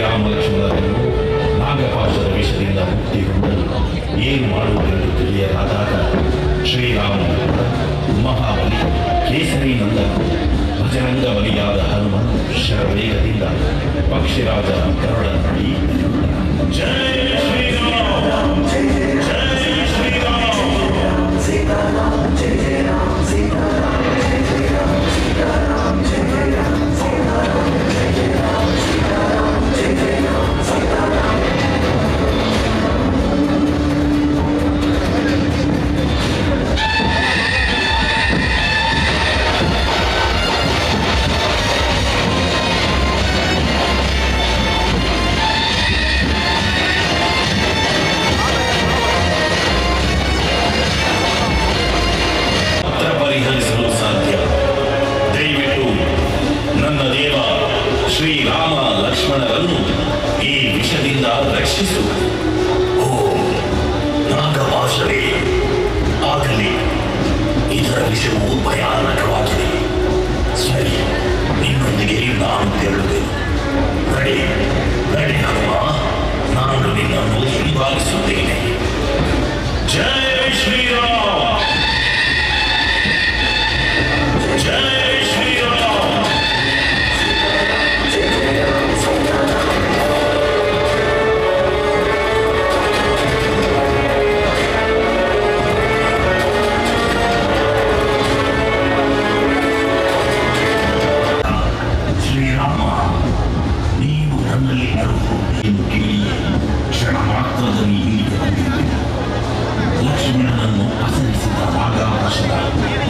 ಶ್ರೀರಾಮ ಲಕ್ಷ್ಮಣರನ್ನು ನಾಗಪಾಶದ ವಿಷದಿಂದ ಮುಕ್ತಿಗೊಂಡರು. ಏನು ಮಾಡುವುದೆಂದು ತಿಳಿಯಲಾದಾಗ ಶ್ರೀರಾಮನು ಮಹಾಬಲಿ ಕೇಸರಿ ನಂದನು ಭಜರಂಗ ಬಲಿಯಾದ ಹನುಮನ್ ಶರವೇಗದಿಂದ ಪಕ್ಷಿರಾಜನ ಕರುಳನ್ನು ಜಯ ಶ್ರೀರಾಮ ಜಯ ಶ್ರೀರಾಮ ಸೀತಾರಾಮ ಜಯ ಜಯ ರಾಮ ಸೀತಾರಾಮ ಜಯ ಜಯ ರಾಮ ಸೀತಾರಾಮ ಜಯ ಜಯ ರಾಮ ಸೀತಾರಾಮ ಜಯ ಜಯ ರಾಮ ಸೀತಾರಾಮ ಜಯ ಜಯ ರಾಮ ಸೀತಾರಾಮ. ಪರಿಹರಿಸಲು ಸಾಧ್ಯ. ದಯವಿಟ್ಟು ನನ್ನ ದೇವ ಶ್ರೀರಾಮ ಲಕ್ಷ್ಮಣರನ್ನು ಈ ವಿಷದಿಂದ ರಕ್ಷಿಸು. ಓ ನಾಗಪಾಶವೇ, ಆಗಲಿ. ಇದರ ವಿಷವು ಭಯಾನಕವಾಗಿದೆ. ಸರಿ, ನಿನ್ನೊಂದಿಗೆ ನಾನು ತೆರಳುವೆನು. ನಡೆ ನಡೆ ಹನುಮ, ನಾನು ನಿನ್ನನ್ನು ಹಿಂಬಾಲಿಸುತ್ತೇನೆ. ಜಯ ಶ್ರೀರಾಮ ಜಯ ಶ್ರೀರಾಮ. ಶ್ರೀರಾಮ, ನೀವು ನನ್ನಲ್ಲಿ ಬರುವುದನ್ನು ಕೇಳಿ ಕ್ಷಣ ಮಾತ್ರದಲ್ಲಿ ಇಲ್ಲಿಗೆ ಬಂದಿದ್ದೆ. ಲಕ್ಷ್ಮಣನನ್ನು ಅಸರಿಸಿದ ನಾಗಾಪಾಶದ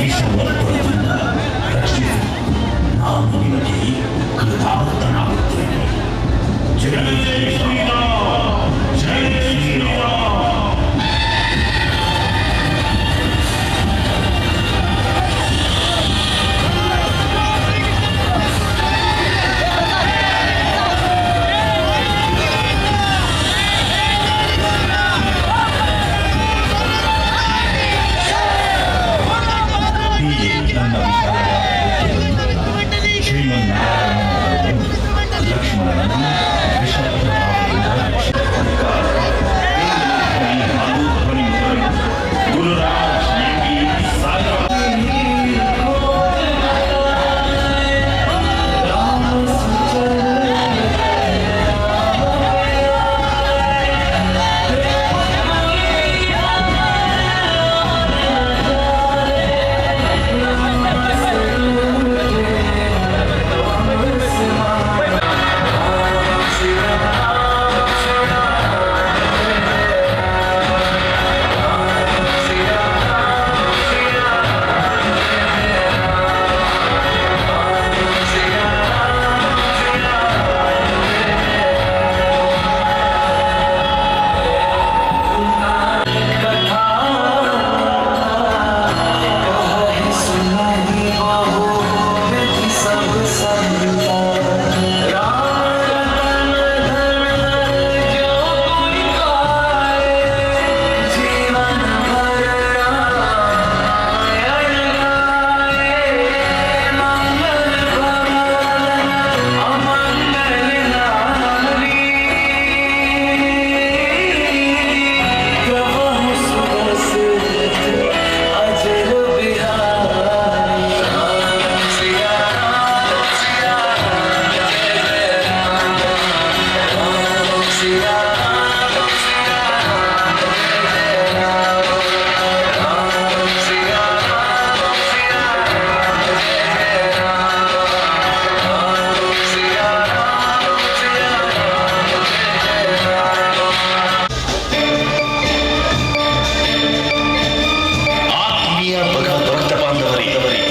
ವಿಷವರ್ಪಣದಿಂದ ರಕ್ಷಿಸಿ ನಾನು ನಿಮಗೆ ಕೃತಾರ್ಥನಾಗುತ್ತೇನೆ. ಜಯ ಶ್ರೀರಾಮ ಜಯ ಶ್ರೀರಾಮ.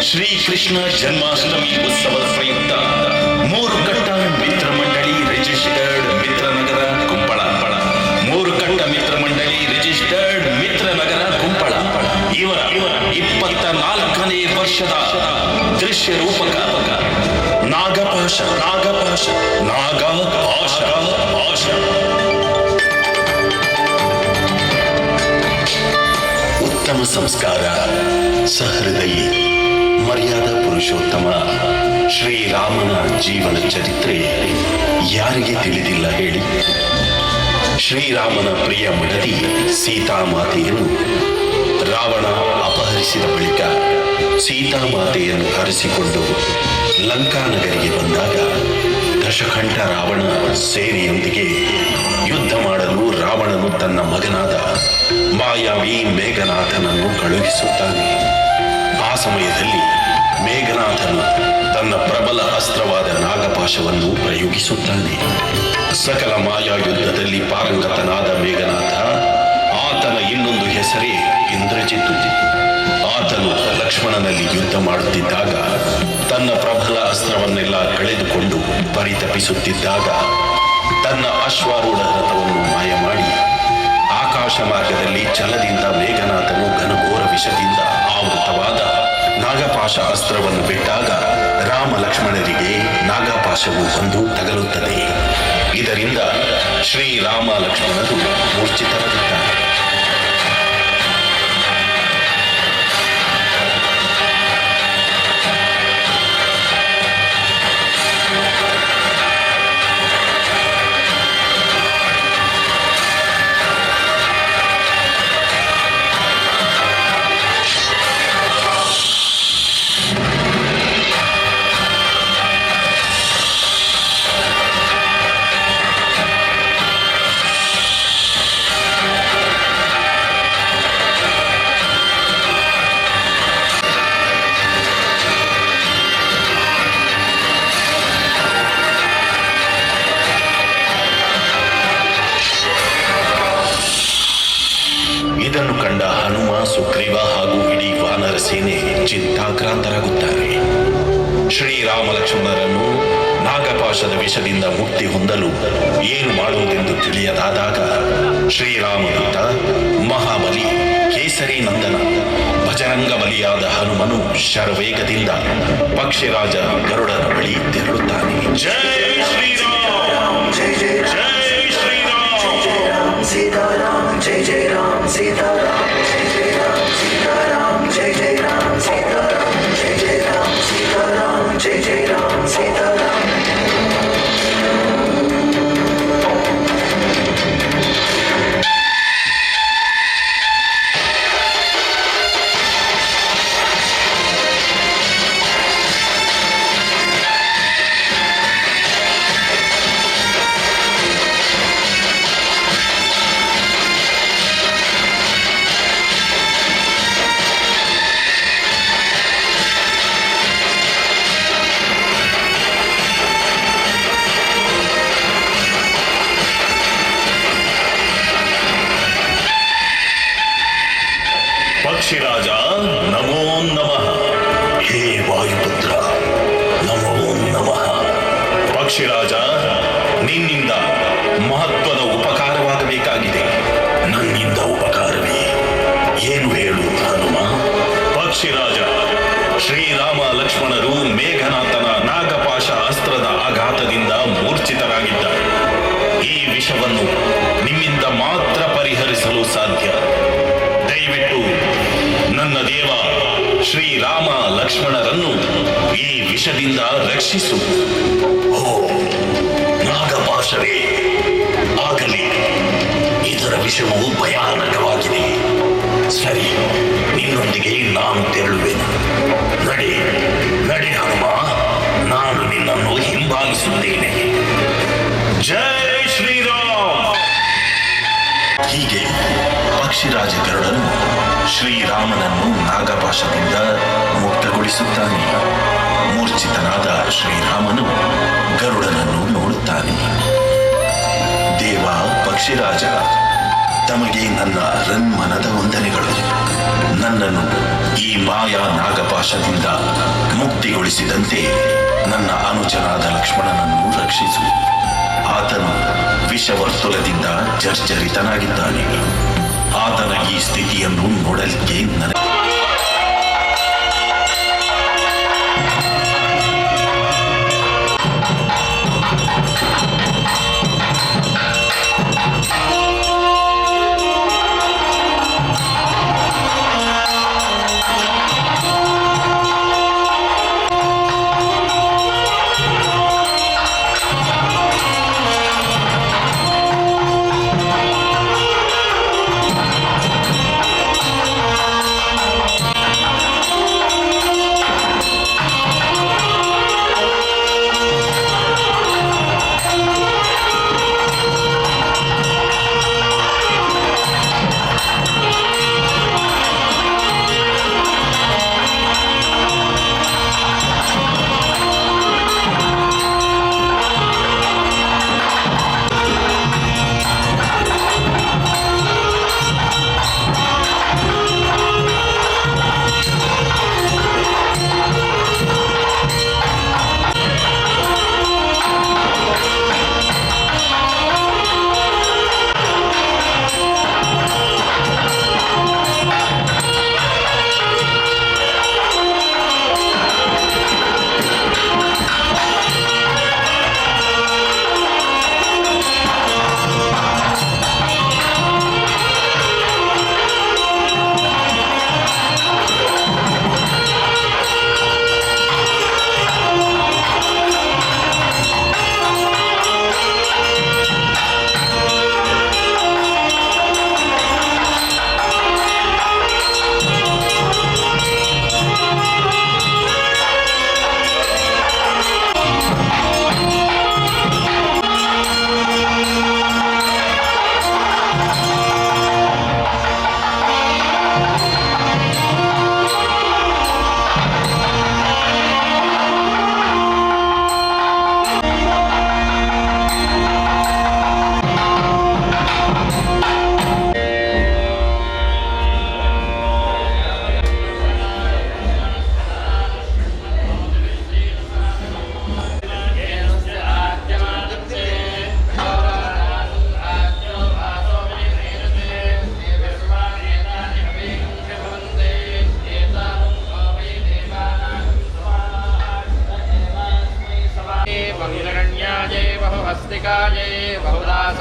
ಶ್ರೀಕೃಷ್ಣ ಜನ್ಮಾಷ್ಟಮಿ ಉತ್ಸವದ ಪ್ರಯುಕ್ತ ಮೂರುಕಟ್ಟ ಮಿತ್ರ ಮಂಡಳಿ ರಿಜಿಸ್ಟರ್ಡ್ ಮಿತ್ರನಗರ ಕುಂಪಳ. ಮೂರುಕಟ್ಟ ಮಿತ್ರ ಮಂಡಳಿ ರಿಜಿಸ್ಟರ್ಡ್ ಮಿತ್ರನಗರ ಕುಂಪಳ ಇವರ 24ನೇ ವರ್ಷದ ದೃಶ್ಯ ರೂಪಕ ನಾಗಪಾಶ ನಾಗಪಾಶ ನಾಗಪಾಶ ಪಾಶ. ಉತ್ತಮ ಸಂಸ್ಕಾರ, ಸಹೃದಯಿ, ಮರ್ಯಾದಾ ಪುರುಷೋತ್ತಮ ಶ್ರೀರಾಮನ ಜೀವನ ಚರಿತ್ರೆ ಯಾರಿಗೆ ತಿಳಿದಿಲ್ಲ ಹೇಳಿ? ಶ್ರೀರಾಮನ ಪ್ರಿಯ ಮಡದಿ ಸೀತಾಮಾತೆಯನ್ನು ರಾವಣ ಅಪಹರಿಸಿದ ಬಳಿಕ ಸೀತಾಮಾತೆಯನ್ನು ಹರಿಸಿಕೊಂಡು ಲಂಕಾನಗರಿಗೆ ಬಂದಾಗ ದಶಕಂಠ ರಾವಣ ಸೇನೆಯೊಂದಿಗೆ ಯುದ್ಧ ಮಾಡಲು ರಾವಣನು ತನ್ನ ಮಗನಾದ ಮಾಯಾವಿ ಮೇಘನಾಥನನ್ನು ಕಳುಹಿಸುತ್ತಾನೆ. ಆ ಸಮಯದಲ್ಲಿ ಮೇಘನಾಥನು ತನ್ನ ಪ್ರಬಲ ಅಸ್ತ್ರವಾದ ನಾಗಪಾಶವನ್ನು ಪ್ರಯೋಗಿಸುತ್ತಾನೆ. ಸಕಲ ಮಾಯಾ ಯುದ್ಧದಲ್ಲಿ ಪಾರಂಗತನಾದ ಮೇಘನಾಥ, ಆತನ ಇನ್ನೊಂದು ಹೆಸರೇ ಇಂದ್ರಜಿತ್ತು. ಆತನು ಲಕ್ಷ್ಮಣನಲ್ಲಿ ಯುದ್ಧ ಮಾಡುತ್ತಿದ್ದಾಗ ತನ್ನ ಪ್ರಬಲ ಅಸ್ತ್ರವನ್ನೆಲ್ಲ ಕಳೆದುಕೊಂಡು ಪರಿತಪಿಸುತ್ತಿದ್ದಾಗ ತನ್ನ ಅಶ್ವಾರೂಢ ರಥವನ್ನು ಮಾಯ ಮಾಡಿ ಆಕಾಶ ಮಾರ್ಗದಲ್ಲಿ ಛಲದಿಂದ ಮೇಘನಾಥನು ಘನಘೋರ ವಿಷದಿಂದ ಆವೃತವಾದ ನಾಗಪಾಶ ಅಸ್ತ್ರವನ್ನು ಬಿಟ್ಟಾಗ ರಾಮ ಲಕ್ಷ್ಮಣರಿಗೆ ನಾಗಪಾಶವು ಬಂದು ತಗಲುತ್ತದೆ. ಇದರಿಂದ ಶ್ರೀರಾಮ ಲಕ್ಷ್ಮಣರು ಮೂರ್ಛಿತರಾಗುತ್ತಾರೆ. ಇದನ್ನು ಕಂಡ ಹನುಮ, ಸುಗ್ರೀವ ಹಾಗೂ ಇಡೀ ವಾನರ ಸೇನೆ ಚಿಂತಾಕ್ರಾಂತರಾಗುತ್ತಾರೆ. ಶ್ರೀರಾಮ ಲಕ್ಷ್ಮಣರನ್ನು ನಾಗಪಾಶದ ವಿಷದಿಂದ ಮುಕ್ತಿ ಹೊಂದಲು ಏನು ಮಾಡುವುದೆಂದು ತಿಳಿಯದಾದಾಗ ಶ್ರೀರಾಮದೂತ ಮಹಾಬಲಿ ಕೇಸರಿ ನಂದನ ಭಜರಂಗ ಬಲಿಯಾದ ಹನುಮನು ಶರವೇಗದಿಂದ ಪಕ್ಷಿರಾಜ ಗರುಡನ ಬಳಿ ತೆರಳುತ್ತಾನೆ. ಜೈ ಶ್ರೀರಾಮ್, ಜೈ ಜೈ ಜೈ ಶ್ರೀರಾಮ್, ಸೀತಾರಾಮ್, ಜೈ ಜೈ ರಾಮ್, ಸೀತಾರಾಮ್, ಜೈ ಜೈ ರಾಮ್, ಸೀತಾರಾಮ್, ಜೈ ಜೈ ರಾಮ್, ಸೀತಾರಾಮ್, ಜೈ ಜೈ ರಾಮ್, ಸೀತಾರಾಮ್, ಜೈ ಜೈ ರಾಮ್, ಸೀತಾರಾಮ್. ಪಕ್ಷಿರಾಜ ನಮೋ ನಮಃ. ಹೇ ವಾಯುಪುತ್ರ ನಮೋ ನಮಃ. ಪಕ್ಷಿರಾಜ, ನಿನ್ನಿಂದ ಮಹತ್ವದ ಉಪಕಾರವಾಗಬೇಕಾಗಿದೆ. ನನ್ನಿಂದ ಉಪಕಾರವೇ? ಏನು ಹೇಳು ಹನುಮ? ಪಕ್ಷಿರಾಜ, ಶ್ರೀರಾಮ ಲಕ್ಷ್ಮಣರು ಮೇಘನಾಥನ ನಾಗಪಾಶ ಅಸ್ತ್ರದ ಆಘಾತದಿಂದ ಮೂರ್ಛಿತರಾಗಿದ್ದಾರೆ. ಈ ವಿಷವನ್ನು ನಿಮ್ಮಿಂದ ಮಾತ್ರ ಪರಿಹರಿಸಲು ಸಾಧ್ಯ. ದಯವಿಟ್ಟು ನನ್ನ ದೇವ ಶ್ರೀರಾಮ ಲಕ್ಷ್ಮಣರನ್ನು ಈ ವಿಷದಿಂದ ರಕ್ಷಿಸು. ಓ ನಾಗಪಾಶವೇ, ಆಗಲಿ. ಇದರ ವಿಷವು ಭಯಾನಕವಾಗಿದೆ. ಸರಿ, ನಿನ್ನೊಂದಿಗೆ ನಾನು ತೆರಳುವೆನು. ನಡೆ ನಡೆ ಹನುಮ, ನಾನು ನಿನ್ನನ್ನು ಹಿಂಬಾಲಿಸುತ್ತೇನೆ. ಜೈ ಶ್ರೀರಾಮ್. ಹೀಗೆ ಪಕ್ಷಿರಾಜ ಗರುಡನು ಶ್ರೀರಾಮನನ್ನು ನಾಗಪಾಶದಿಂದ ಮುಕ್ತಗೊಳಿಸುತ್ತಾನೆ. ಮೂರ್ಛಿತನಾದ ಶ್ರೀರಾಮನು ಗರುಡನನ್ನು ನೋಡುತ್ತಾನೆ. ದೇವ ಪಕ್ಷಿರಾಜ, ತಮಗೆ ನನ್ನ ರನ್ಮನದ ವಂದನೆಗಳು. ನನ್ನನ್ನು ಈ ಮಾಯಾ ನಾಗಪಾಶದಿಂದ ಮುಕ್ತಿಗೊಳಿಸಿದಂತೆ ನನ್ನ ಅನುಜನಾದ ಲಕ್ಷ್ಮಣನನ್ನು ರಕ್ಷಿಸು. ಆತನು ವಿಷವರ್ತುಲದಿಂದ ಜರ್ಜರಿತನಾಗಿದ್ದಾನೆ. ಆತನ ಈ ಸ್ಥಿತಿಯನ್ನು ನೋಡಲಿಕ್ಕೆ ನನಗೆ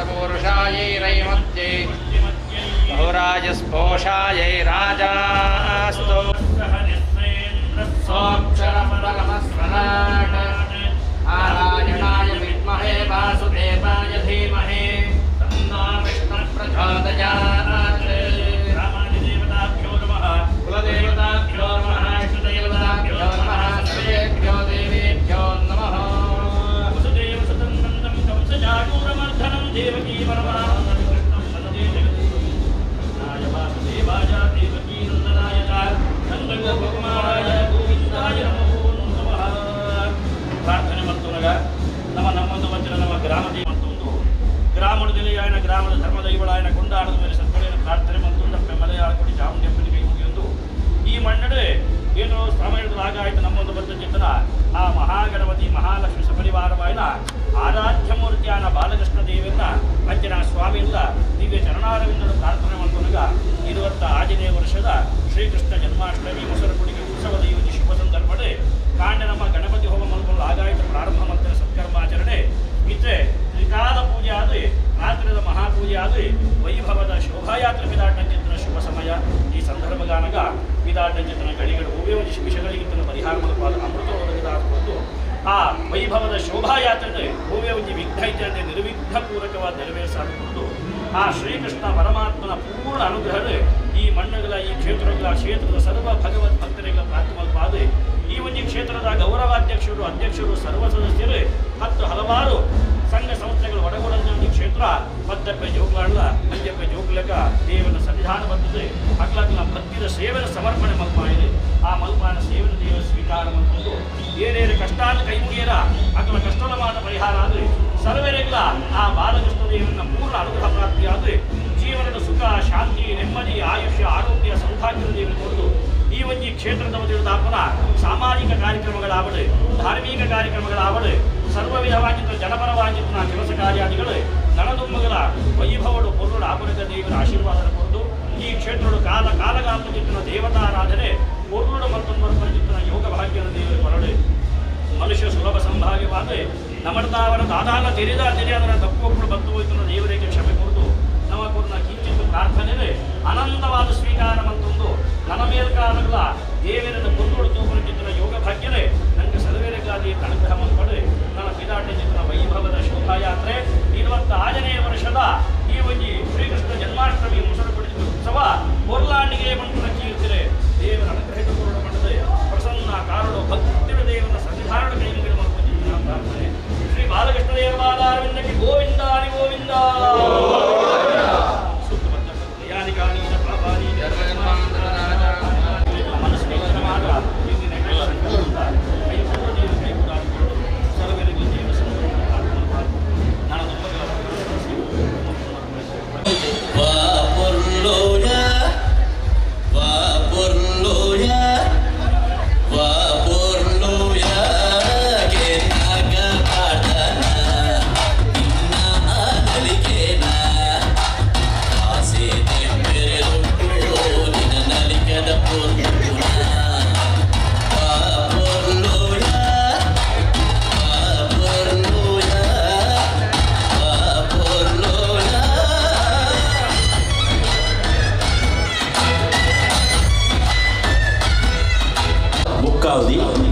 सपूरुषायैरैमध्ये बहुराजस्पोषायै राजास्तो सोऽक्षरपरमस्वराट् नारायणाय विद्महे वासुदेवाय धीमहि तन्नो विष्णुः प्रचोदयात् रामादिदेवताभ्यो नमः कुलदेवताभ्यो नमः इष्टदेवताभ्यो नमः सर्वेभ्यो देवेभ्यो नमः वसुदेव सतन्वन्दं कंसचाणूरमर्दनं देवकी परमानन्दं कृष्णं वन्दे जगद्गुरुं वासुदेवाय देवकी नन्दनाय च नन्दगोपकुमाराय ಗೋವಿಂದಾಯ ನಮೋ ನಮಃ. ಪ್ರಾರ್ಥನೆ ಮಾಡ್ತೋನಾಗ ನಮ್ಮೊಂದು ವಚನ ನಮ್ಮ ಗ್ರಾಮದ ಮತ್ತೊಂದು ಗ್ರಾಮದ ನೆಲೆಯಾಯನ ಗ್ರಾಮದ ಧರ್ಮದೈವಳಾಯನ ಕೊಂಡಾಡದ ಮೇಲೆ ಸತ್ವರೇನ ಪ್ರಾರ್ಥನೆ ಮತ್ತೊಂದು ನಮ್ಮ ಮಲೆಯಾಳಕೊಡಿ ಚಾಮುಂಡಿಯಪ್ಪನಿಗೆ ಮುಗಿಯೊಂದು ಈ ಮಣ್ಣಡೆ ಏನು ಸಮಯದಲಾಗ ಆಯ್ತು ನಮ್ಮೊಂದು ಬಂದ ಚಿಂತನ ಆ ಮಹಾಗಣಪತಿ ಮಹಾಲಕ್ಷ್ಮಿ ಸಪರಿವಾರವಾಯನ ಆರಾಧ್ಯ ಮೂರ್ತಿಯಾನ ಬಾಲಕೃಷ್ಣ ದೇವಿಯನ್ನ ಅಂಜನಾ ಸ್ವಾಮಿಯಿಂದ ದಿವ್ಯ ಚರಣಾರವಿಂದದ ಪ್ರಾರ್ಥನೆ ಮಾಡ್ತೋನಾಗ 20 ಆಜನೇ ವರ್ಷದ ಶ್ರೀಕೃಷ್ಣ ಜನ್ಮಾಷ್ಟಮಿ ಮೊಸರುಕುಡಿಗೆ ಉತ್ಸವದ ಈ ಒಂದು ಶುಭ ಸಂದರ್ಭಡೆ ಕಾಂಡ ನಮ್ಮ ಗಣಪತಿ ಹೋಮ ಮಲ್ಕೊಂಡು ಆಗಾಯಿತ ಪ್ರಾರಂಭ ಮಾಡ್ತಾರೆ ಸತ್ಕರ್ಮಾಚರಣೆ ಇದ್ರೆ ತ್ರಿಕಾಲ ಪೂಜೆ ಆದ್ರೆ ರಾತ್ರಿದ ಮಹಾಪೂಜೆ ಆದ್ರೆ ವೈಭವದ ಶೋಭಾಯಾತ್ರೆ ವಿದಾಟ ಚಿಂತನ ಶುಭ ಸಮಯ ಈ ಸಂದರ್ಭಗಾನಗ ವಿದಾಟ ಚಿಂತನ ಗಡಿಗಳು ಹೂವೇ ಒಂದು ವಿಷಯಗಳಿಗಿಂತ ಪರಿಹಾರ ಮಲಪಾದ ಅಮೃತ ಒದಗಿದಾಕೊಂಡು ಆ ವೈಭವದ ಶೋಭಾಯಾತ್ರೆ ಹೂವೇ ಒಂದು ವಿಘ್ನೈತೆ ಅಂದರೆ ನಿರ್ವಿಘ್ನ ಪೂರಕವಾದ ನೆರವೇರಿಸಾಡಿಕೊಂಡು ಆ ಶ್ರೀಕೃಷ್ಣ ಪರಮಾತ್ಮನ ಪೂರ್ಣ ಅನುಗ್ರಹ ಈ ಮಣ್ಣಗಳ ಈ ಕ್ಷೇತ್ರದ ಸರ್ವ ಭಗವದ್ ಭಕ್ತರಿಗಳ ಪ್ರಾರ್ಥಮಲ್ಪಾದೆ ಈ ಒಂದು ಕ್ಷೇತ್ರದ ಗೌರವಾಧ್ಯಕ್ಷರು ಅಧ್ಯಕ್ಷರು ಸರ್ವ ಸದಸ್ಯರು ಮತ್ತು ಹಲವಾರು ಸಂಘ ಸಂಸ್ಥೆಗಳು ಒಳಗೊಳ್ಳುವ ಈ ಕ್ಷೇತ್ರ ಮದ್ದಪ್ಪೆ ಜೋಗುಲಾಳ ಮಂಜಪ್ಪೆ ಜೋಗುಲಕ ದೇವನ ಸನ್ನಿಧಾನ ಬಂದಿದೆ ಅಕ್ಲಕ್ಲ ಭಕ್ತಿಯ ಸೇವನ ಸಮರ್ಪಣೆ ಮಲ್ಪಾಯಿದೆ ಆ ಮಲ್ಪಾನ ಸೇವನ ದೇವ ಸ್ವೀಕಾರ ಮಾಡಿಕೊಂಡು ಏನೇನು ಕಷ್ಟಾನ ಕೈ ಮುಗಿಯರ ಅಕ್ಲ ಕಷ್ಟದ ಮಾತ ಪರಿಹಾರ ಆದರೆ ಸರ್ವರಿಗಳ ಆ ಬಾಲಕೃಷ್ಣ ದೇವನ ಪೂರ್ಣ ಅನುಗ್ರಹ ಪ್ರಾಪ್ತಿಯಾದರೆ ಜೀವನದ ಸುಖ ಶಾಂತಿ ನೆಮ್ಮದಿ ಆಯುಷ್ಯ ಆರೋಗ್ಯ ಸೌಭಾಗ್ಯದ ದೇವರು ಕೊಟ್ಟು ಈ ಒಂದು ಕ್ಷೇತ್ರದ ವತಿಯಿಂದ ಸಾಮಾಜಿಕ ಕಾರ್ಯಕ್ರಮಗಳಾವಡೆ ಧಾರ್ಮಿಕ ಕಾರ್ಯಕ್ರಮಗಳಾವಡೆ ಸರ್ವ ವಿಧವಾಗಿದ್ದ ಜನಪರವಾಗಿದ್ದ ಕೆಲಸ ಕಾರ್ಯಾದಿಗಳು ನಳದುಂಬಗಳ ವೈಭವಡು ಪೊರುಳ ಆಪುರಕ ದೇವರ ಆಶೀರ್ವಾದ ಕೊಟ್ಟು ಈ ಕ್ಷೇತ್ರದ ಕಾಲಗಾಲದ ಜಿತ್ತಿನ ದೇವತಾರಾಧನೆ ಪೊರುಳ ಮತ್ತೊಂದು ಪರಿಚಿತ್ತಿನ ಯೋಗ ಭಾಗ್ಯದ ದೇವರ ಹೊರಡೆ ಮನುಷ್ಯ ಸುಲಭ ಸಂಭಾವ್ಯವಾದರೆ ನಮ್ಮದಾವರ ದಾದಾನ ತೆರೆದ ಅದರ ತಪ್ಪೊಬ್ಬರು ಬಂದು ಹೋಯ್ತು ದೇವರಿಗೆ ಕ್ಷಮೆ ಕೊಟ್ಟು ನಮ್ಮ ಕೊರನ ಕಿಂಚಿತ್ತು ಪ್ರಾರ್ಥನೆ ಅನಂತವಾದ ಸ್ವೀಕಾರ ಮತ್ತೊಂದು ನನ್ನ ಮೇಲ್ಕಾಲಗಳ ದೇವರದ ಪೊರುಳು ತೂಪನ ಚಿತ್ರ ಯೋಗ ಭಾಗ್ಯನೇ ನನಗೆ ಸರ್ವೇರೆಗಾದಿ ಅನುಗ್ರಹ ಮಲ್ಪಡೆ ನನ್ನ ವಿದಾಟ ಚಿತ್ರ ವೈಭವದ ಶೋಭಾಯಾತ್ರೆ 26ನೇ ವರ್ಷದ ಈ ಒಂದು ಶ್ರೀಕೃಷ್ಣ ಜನ್ಮಾಷ್ಟಮಿ ಮೊಸರುಕುಡಿ ಉತ್ಸವ ಕೊರ್ಲಾಂಡಿಗೆ ಮಂಟನ ಕೀರ್ತಿರೆ ದೇವರ ಅನುಗ್ರಹ ಪೂರ್ಣ ಮಂಡದೆ ಪ್ರಸನ್ನ ಕಾರಣ ಭಕ್ತಿಯ ದೇವರ ಸನ್ನಿಧಾನದ ಕೈಮುಗಿದ ಮಲ್ಪಚಿತ್ರ ಪ್ರಾರ್ಥನೆ ಶ್ರೀ ಬಾಲಕೃಷ್ಣ ದೇವಾಲಯಕ್ಕೆ ಗೋವಿಂದ ಹರಿ ಗೋವಿಂದ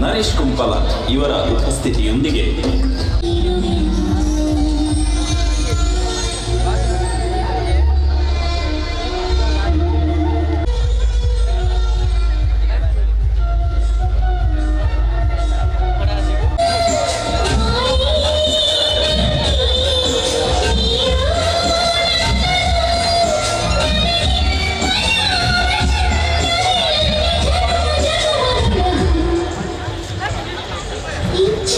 ನರೇಶ್ ಕುಂಪಲ ಇವರ ಉಪಸ್ಥಿತಿಯೊಂದಿಗೆ Each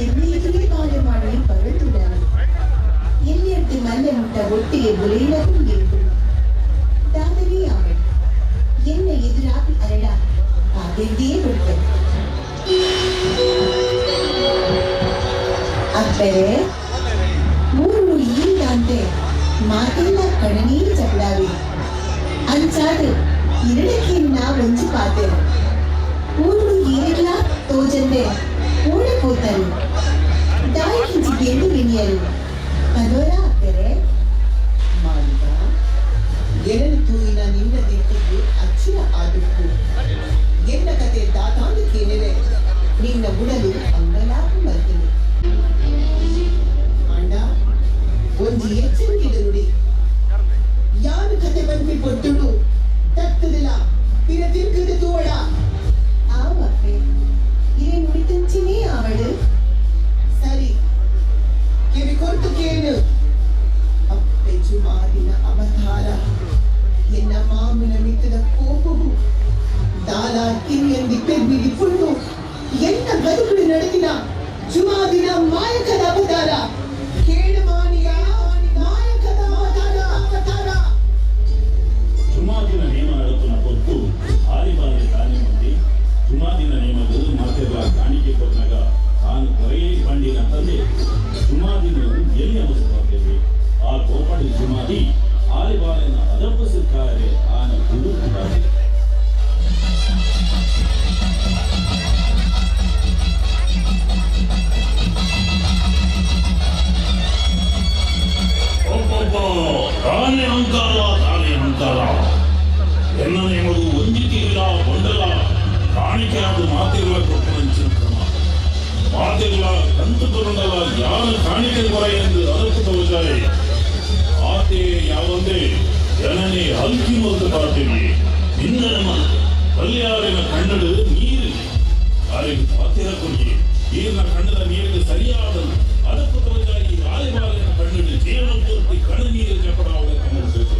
ಎಲ್ಲಿದ್ರೆ ಬಾಳೆ ಮಾಡಿ ಬರುತ್ತಿದ್ದಾನೆ. ಎಲ್ಲಿಯದ್ದು ಮಲ್ಲೆ ಮುಟ್ಟ ಒಟ್ಟಿಗೆ ಬುಲೆಯಿನಗೂ ಇರುವುದು ದಾದರಿ ಅವಳು ಎನ್ನ ಎದುರಾಗಿ ಅರಡ ಕಾದಿದ್ದೇ ಬಿಡ್ತದೆ. ಅಪ್ಪರೆ ಮೂರು ಈಂದಂತೆ ಮಾತೆಲ್ಲ ಕಡನೀರು ಚಪಡಾವಿ ಅಂಚಾಡು ಇರಡಕ್ಕಿನ್ನ ಒಂಚು ಪಾತೆರು ಮೂರು ಏನೆಲ್ಲ ತೋಜಂದೆ ಓಡಕೋತರು ದಾಯಿ ಕಿಂಚಿ ಗೆಂಡು ವಿನಿಯರು ಕದೋರ ಅಪ್ಪರೆ ಮಾಡಿದ ಎರಡು ತೂಯಿನ ನಿನ್ನ ದಿಟ್ಟಿಗೆ ಅಚ್ಚಿನ ಆದುಕ್ಕು ಎನ್ನ ಕತೆ ದಾತಾಂದಕ್ಕೇನಿದೆ ನಿನ್ನ ಉಡಲು ಅಂಗಲಾಪು ಬರ್ತೀನಿ ಅಣ್ಣ ಒಂದು ಎಚ್ಚರಿಕೆ ನುಡಿ ಯಾರು ಕತೆ ಬಂದು ಕೊಟ್ಟುಡು ತಕ್ಕದಿಲ್ಲ ಪಿರ ತಿರ್ಗದ ತೋಡ ಆವಪ್ಪೆ ಇರೇ ನುಡಿ ತುಂಚಿನೇ ಅವಳು ಸರಿ ಕಿವಿ ಕೊಟ್ಟು ಕೇಳು ಅಪ್ಪೆ ಜುಮಾರಿನ ಅವತಾರ ಎನ್ನ ಮಾಮನ ಮಿತ್ತದ ಕೋಪವು ದಾಲ ಕಿರಿಯಂದಿ ಪೆರ್ಬಿಡಿ ಫುಲ್ಲು ಎನ್ನ ಬದುಕುಳು ನಡೆದಿನ ಜುಮಾದಿನ ಮಾಯಕದ ಅವತಾರ ಕೇಳು ಮಾನಿಯ ಮಾಯಕದ ಅವತಾರ ಸುಮಾದಿನ ನೇಮ ಅಳತನ ಕೊಟ್ಟು ಆಲಿಬಾಲಿ ತಾನೆ ಮಂದಿ ಸುಮಾದಿನ ನೇಮಗಳು ಮಾತೆಲ್ಲ ಕಾಣಿಕೆ ಕೊಟ್ಟಾಗ ತಾನು ಕೊರೆಯೇ ಬಂಡಿನ ತಂದೆ ಸುಮಾದಿನ ಎಲ್ಲಿ ಅಮಸುತ್ತೇವೆ ಆ ಗೋಪಾಡಿ ಸುಮಾದಿ ಆಲಿಬಾಲಿನ ಅದಪ್ಪಸಿದ್ದಾರೆ ಆನ ಹುಡುಕಿದ್ದಾರೆ. ತಾನೇ ಅಂಕಾರ ಎನ್ನ ನಿಮದು ಒಂದಿತಿಲ್ಲ ಬಂಡಲ ಕಾಣಿಕೆಯಾದ ಮಾತೆಗಳ ಕೊಟ್ಟಂಚಿನ ಕ್ರಮ ಮಾತೆಗಳ ಕಂತು ತೊಗೊಂಡಲ್ಲ ಯಾರು ಕಾಣಿಕೆ ಬರ ಎಂದು ಅದಕ್ಕೆ ತೋಜಾರೆ ಆತೆ ಯಾವಂದೇ ಜನನೇ ಹಲ್ಕಿ ಮೊದಲು ಕಾಡ್ತೀವಿ ನಿನ್ನ ನಮ್ಮ ಕಲ್ಯಾಣಿನ ಕಣ್ಣಡು ನೀರು ಅವರಿಗೆ ಪಾತಿರ ಕೊಡಿ ನೀರಿನ ಕಣ್ಣದ ನೀರಿಗೆ ಸರಿಯಾದ ಅದಕ್ಕೆ ತೋಜಾಗಿ ಆಲಿಬಾಲಿನ ಕಣ್ಣು ಜೀವನ ಪೂರ್ತಿ ಕಣ್ಣು ನೀರು ಚಪಡಾವದ ಕಮಲಿಸಬೇಕು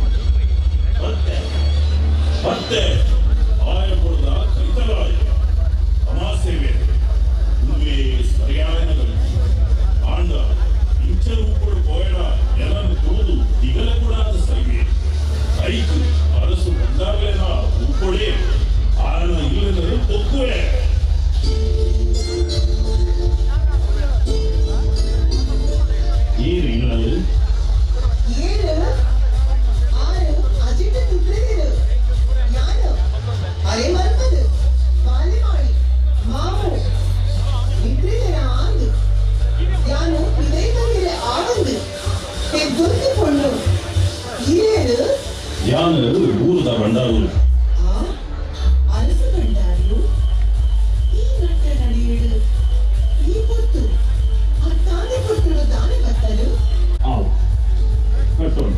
ಮತ್ತೆ ಆಯಪುರದ ಕೈತಲಾಯ ಅಮಾಸೇವೆ ಉನ್ವೆ ಸರಿಯಾನಗಳು ಆಂಡ ಇಂಚರು ಉಪ್ಪುಡು ಪೋಯಡ ಎಲ್ಲನ್ನು ತುಳಿದು ದಿಗಲ ಕೂಡ ಸರಿವೆ ಐದು ಅರಸು ಬಂದಾಗಲೇನ ಉಪ್ಪೊಡೆ ಆರನ ಇಲ್ಲದ ತೊಕ್ಕುವೆ ಏನು ಇಲ್ಲದು ಅರೆ ಮರ್ಮದು ಬಾಲೆ ಮಾಡಿ ಮಾವು ನಿದ್ರಿದನ ಆಂದು ಯಾನು ಇದೈತಂದಿರೆ ಆವಂದು ತೆಗ್ದುಕೊಂಡು ಇರೇನು ಯಾನು ಊರದ ಬಂಡಾರು ಅರಸು ಬಂಡಾರು ಈ ನಟ್ಟ ನಡೆಯುಡು ಈ ಕೊತ್ತು ಆ ತಾನೆ ಕೊಟ್ಟರು ದಾನೆ ಬತ್ತಲು ಆವು ಕಟ್ಟೋಣ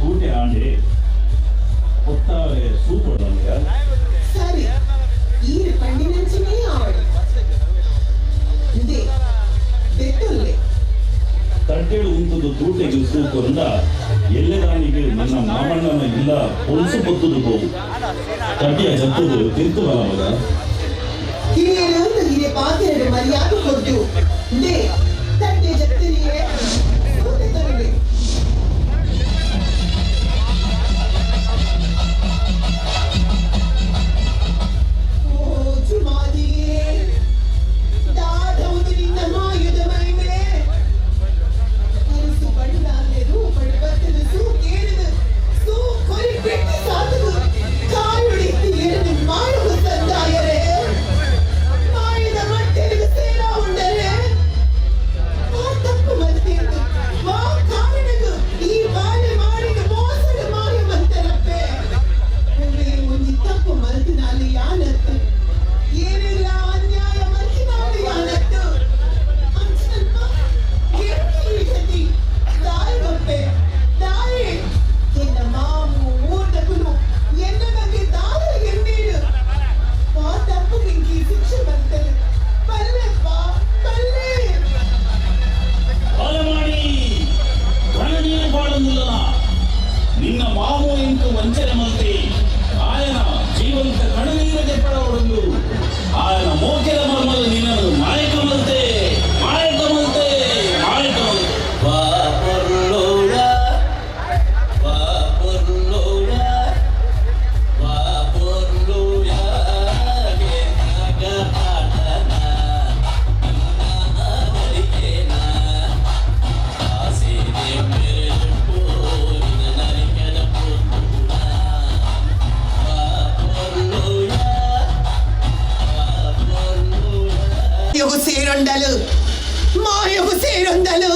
ಊಟೆ ಆಂಡೆ ಕೊಟ್ಟಾರೆ ಸೂಪರ್ ಸರಿ ಈ ಪಂಡಿನಂಚಿನೇ ಆವಡು ಇದೆ ಬೆಟ್ಟುಲ್ಲೆ ತಟ್ಟೆಡು ಉಂಟದು ತೂಟೆಗೆ ಸೂಪರಿಂದ ಎಲ್ಲೆದಾನಿಗೆ ನನ್ನ ಮಾಮಣ್ಣನ ಇಲ್ಲ ಹೊಲಸು ಬತ್ತದು ಬೋವು ತಟ್ಟೆಯ ಜತ್ತದು ತಿರ್ತು ಬಲವದ ಹಿರಿಯರು ಅಂತ ಹಿರಿಯ ಪಾತ್ರೆಯ ಮರ್ಯಾದೆ ಕೊಟ್ಟು ಇದೆ ತಟ್ಟೆ ಜತ್ತಲಿಗೆ ಸೂತೆ ತರಬೇಕು ಮಾಯದ ಮಟ್ಟೆಗೆ ಸೇರಾ ಉಂಡರೆ ಆ ತಪ್ಪು ಮತ್ತೆ ಸೇರೊಂಡಲು ಮಾಯವು ಸೇರೊಂಡಲು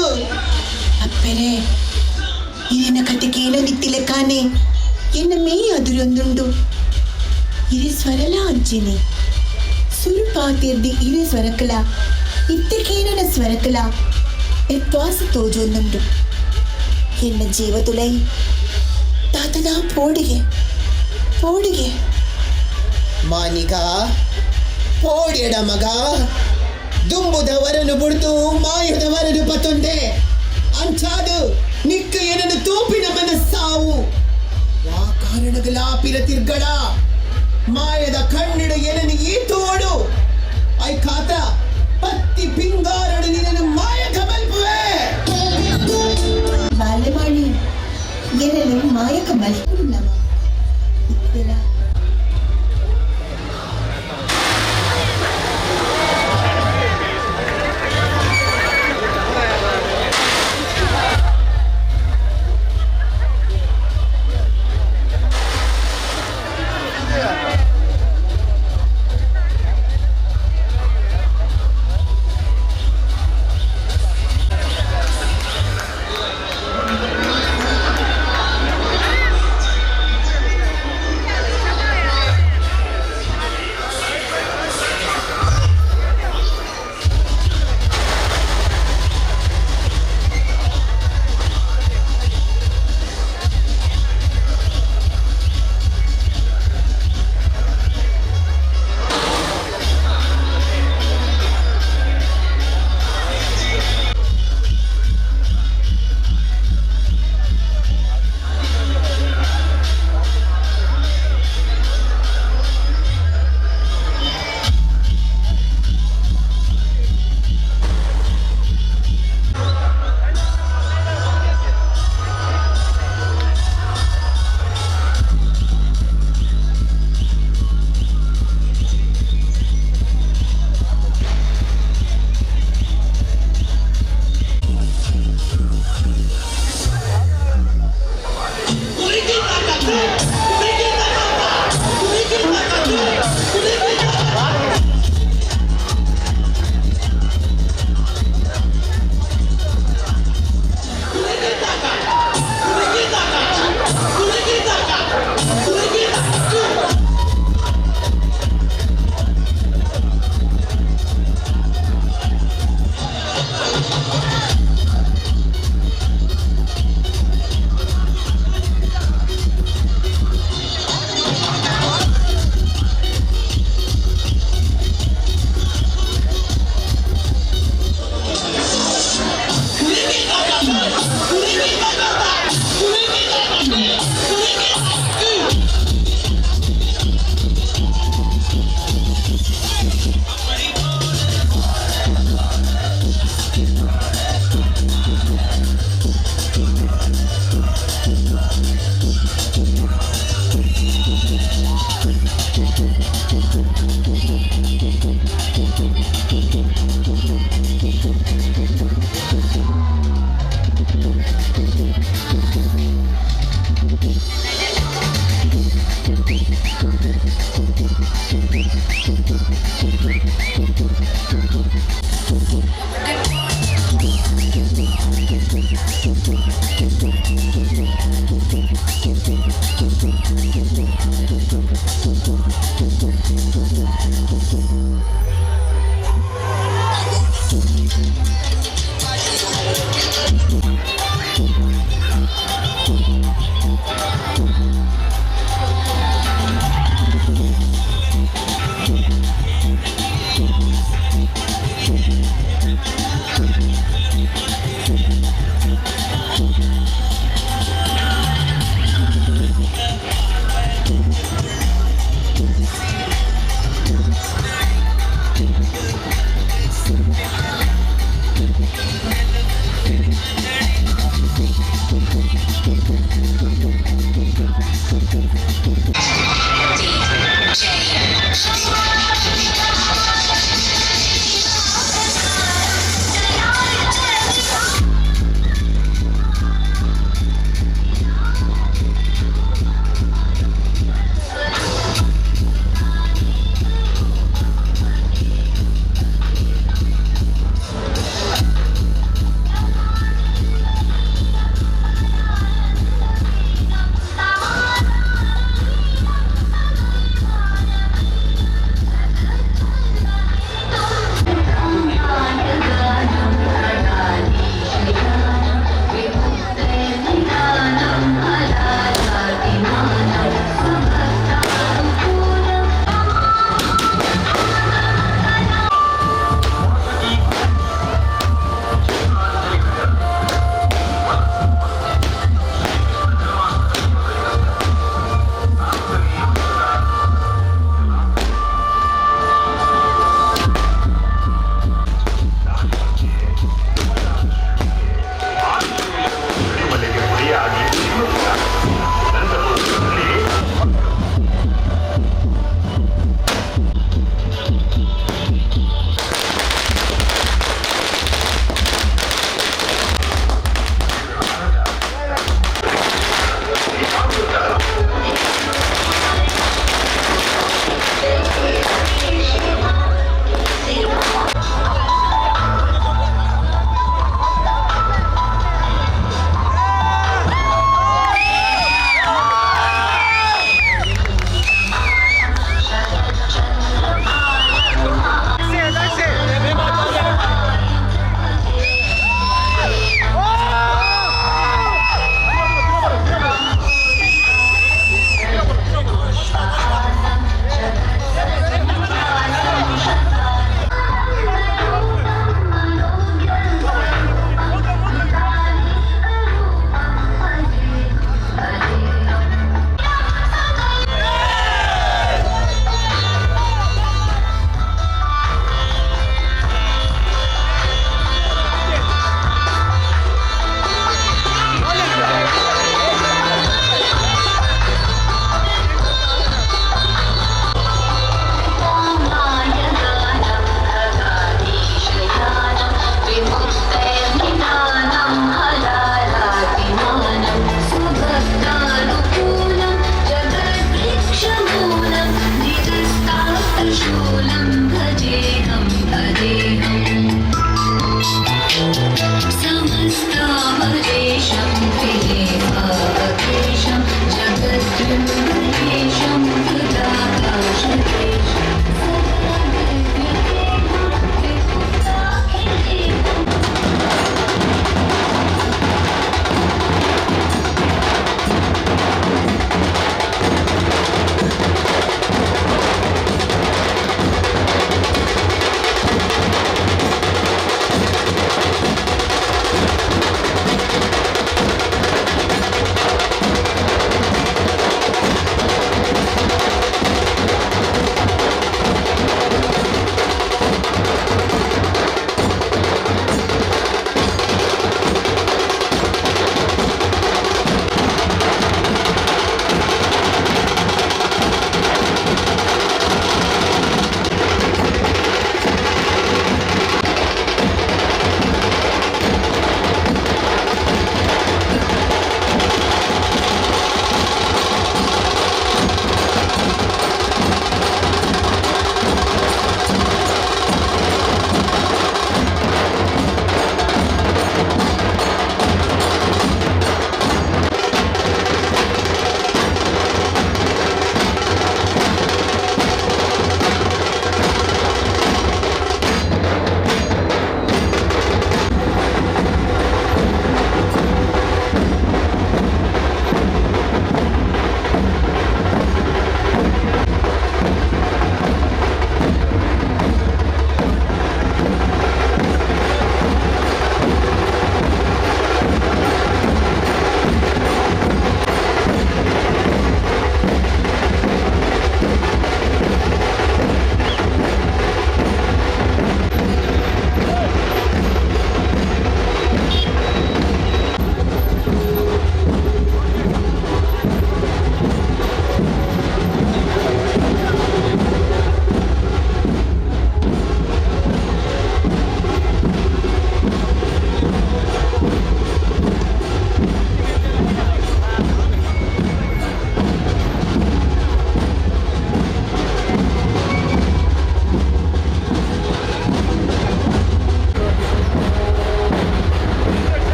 ಅಪ್ಪರೇ ಇರಿನ ಕತೆಗೇನೋ ನಿತ್ತಿಲೆ ಕಾನೆ ಎನ್ನ ಮೇ ಅದುರೊಂದುಂಡು ಇರಿ ಸ್ವರಲ ಅಂಚಿನಿ ಸುರುಪಾತಿರ್ದಿ ಇರಿ ಸ್ವರಕಲ ಇತ್ತಕೇನನ ಸ್ವರಕಲ ಎತ್ವಾಸ ತೋಜೊಂದುಂಡು ಎನ್ನ ಜೀವತುಲೈ ತಾತನ ಪೋಡಿಗೆ ಪೋಡಿಗೆ ಮಾನಿಗ ಪೋಡಿಯಡ ಮಗ ದುಂಬುದವರನ್ನು ಬುಡ್ದು ಮಾಯದವರನ್ನು ಪತ್ತೊಂದೆ ಅಂಚಾದು ನಿಕ್ಕ ಏನನ್ನು ತೂಪಿನ ಮನಸ್ಸಾವು ಆ ಕಾರಣಗಳ ಪಿರತಿರ್ಗಳ ಮಾಯದ ಕಣ್ಣಿಡ ಏನನ್ನು ಈ ತೋಡು ಐ ಖಾತ ಪತ್ತಿ ಪಿಂಗಾರಡು ನಿನ್ನನ್ನು ಮಾಯ ಕಮಲ್ಪುವೆ ಬಾಲ್ಯವಾಣಿ ಏನನ್ನು ಮಾಯ ಕಮಲ್ಪುರು ನಮ ಇತ್ತೆಲ್ಲ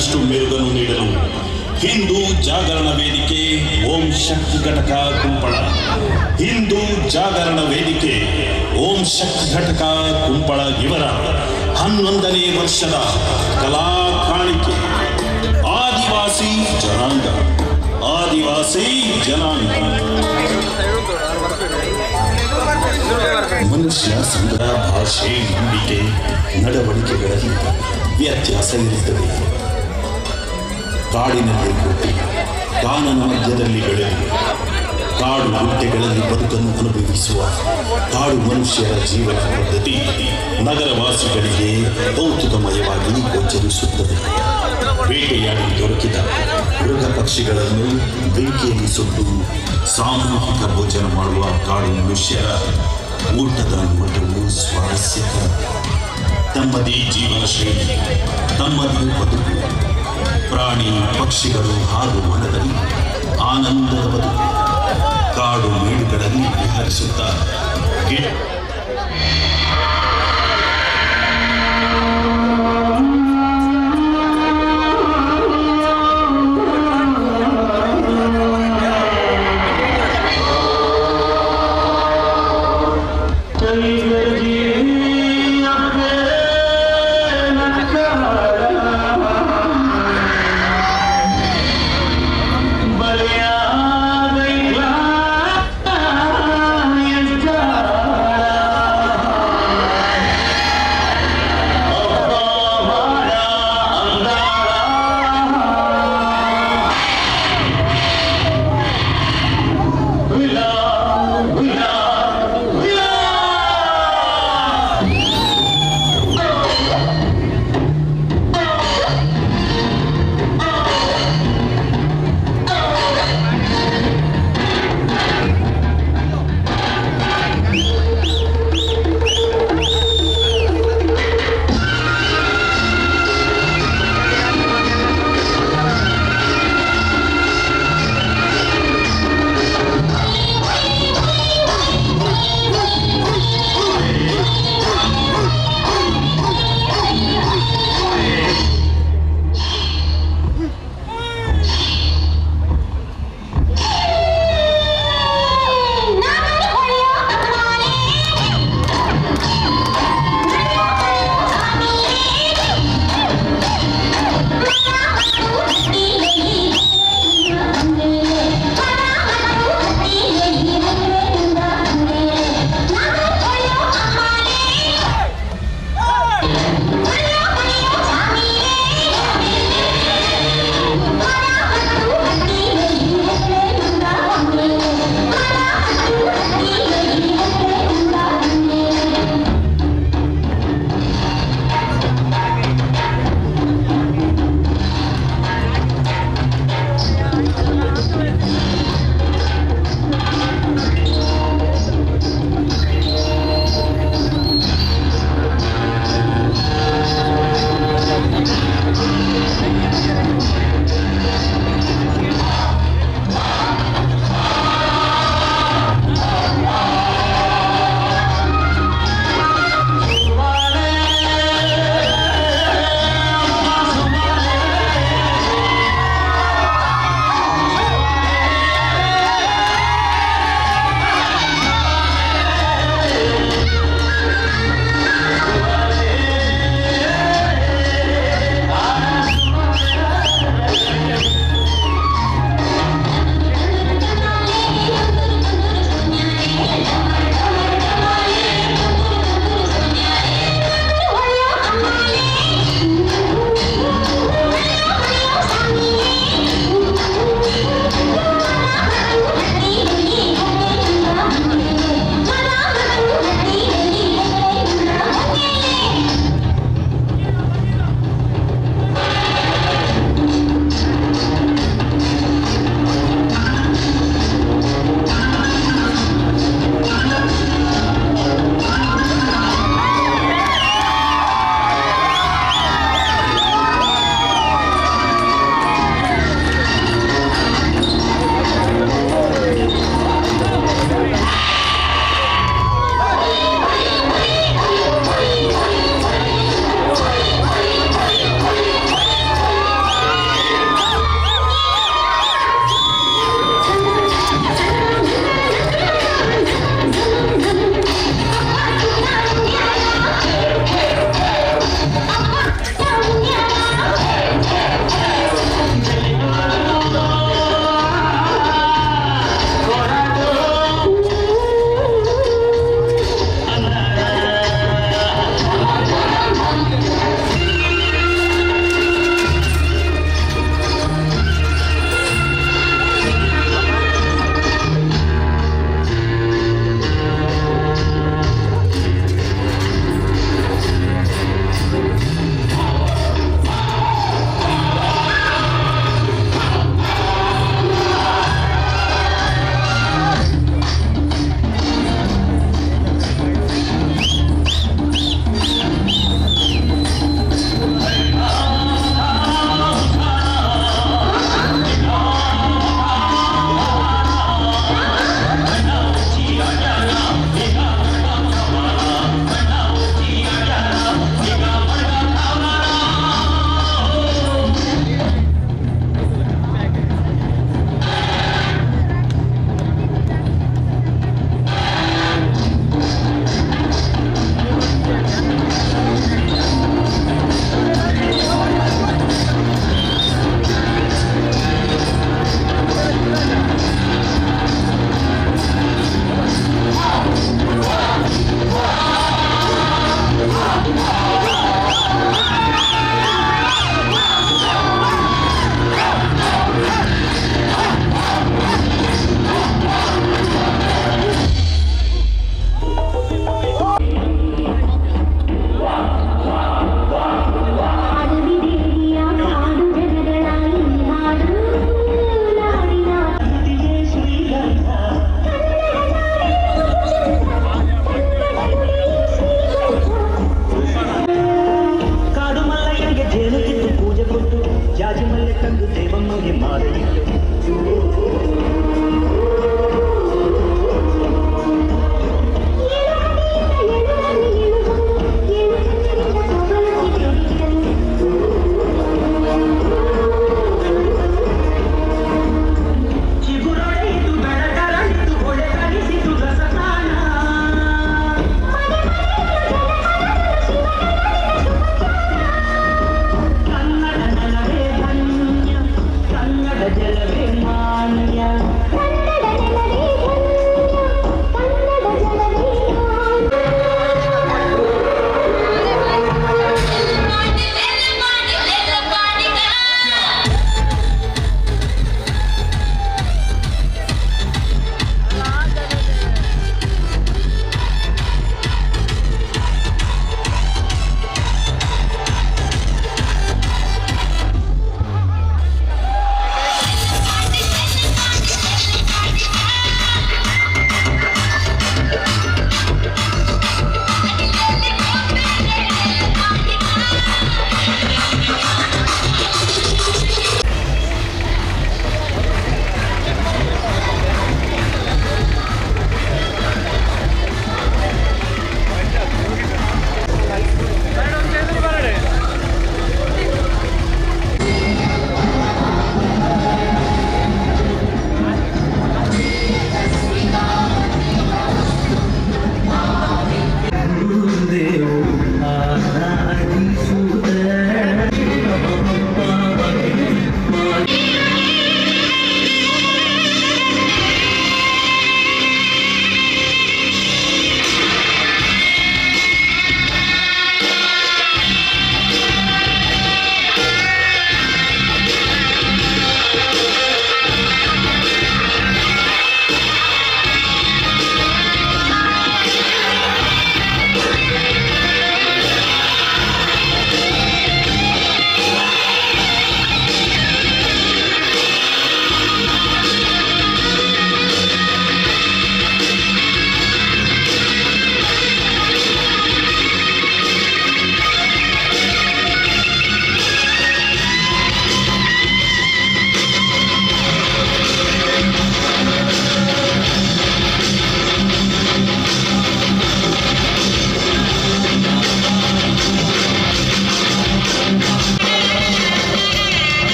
ಇನ್ನಷ್ಟು ಮೆರುಗನ್ನು ನೀಡಲು ಹಿಂದೂ ಜಾಗರಣ ವೇದಿಕೆ ಓಂ ಶಕ್ತಿ ಘಟಕ ಕುಂಪಳ, ಹಿಂದೂ ಜಾಗರಣ ವೇದಿಕೆ ಓಂ ಶಕ್ತಿ ಘಟಕ ಕುಂಪಳ ಇವರ 11ನೇ ವರ್ಷದ ಕಲಾ ಕಾಣಿಕೆ ಆದಿವಾಸಿ ಜನಾಂಗ, ಆದಿವಾಸಿ ಜನಾಂಗ. ಮನುಷ್ಯ ಸಂಗ್ರಹ, ಭಾಷೆ, ನಂಬಿಕೆ, ನಡವಳಿಕೆಗಳಲ್ಲಿ ವ್ಯತ್ಯಾಸ ಇರುತ್ತದೆ. ಕಾಡಿನಲ್ಲಿ ಹುಟ್ಟಿ ಕಾನನ ಮಧ್ಯದಲ್ಲಿ ಬೆಳೆದು ಕಾಡು ಗುಡ್ಡೆಗಳಲ್ಲಿ ಬದುಕನ್ನು ಅನುಭವಿಸುವ ಕಾಡು ಮನುಷ್ಯರ ಜೀವನ ಪದ್ಧತಿ ನಗರವಾಸಿಗಳಿಗೆ ಕೌತುಕಮಯವಾಗಿ ಗೋಚರಿಸುತ್ತದೆ. ಬೇಟೆಯಾಡಿ ದೊರಕಿದ ಮೃಗ ಪಕ್ಷಿಗಳನ್ನು ಬೆಂಕಿಯಲ್ಲಿ ಸುಟ್ಟು ಸಾಮೂಹಿಕ ಭೋಜನ ಮಾಡುವ ಕಾಡು ಮನುಷ್ಯರ ಊಟದ ನೋಟವು ಸ್ವಾರಸ್ಯಕರ. ತಮ್ಮದೇ ಜೀವನ ಶೈಲಿ, ತಮ್ಮದೇ ಬದುಕು, ಪ್ರಾಣಿ ಪಕ್ಷಿಗಳು ಹಾಗೂ ವನದಲ್ಲಿ ಆನಂದದ ಬದುಕು, ಕಾಡು ಮೇಡುಗಳಲ್ಲಿ ವಿಹರಿಸುತ್ತಾರೆ.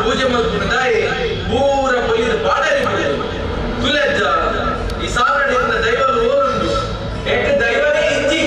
ಪೂಜೆ ಮಾಡ್ಕೊಂಡು ದಾಯಿ ಪೂರ ಪೊಯ್ದು ಪಾಡರಿ ತುಲೆಜ್ಜ ಈ ಸಾವಿರ ದೈವಲು ಓರುಂಡು ಎಟ್ಟ ದೈವನೇ ಇಜ್ಜಿ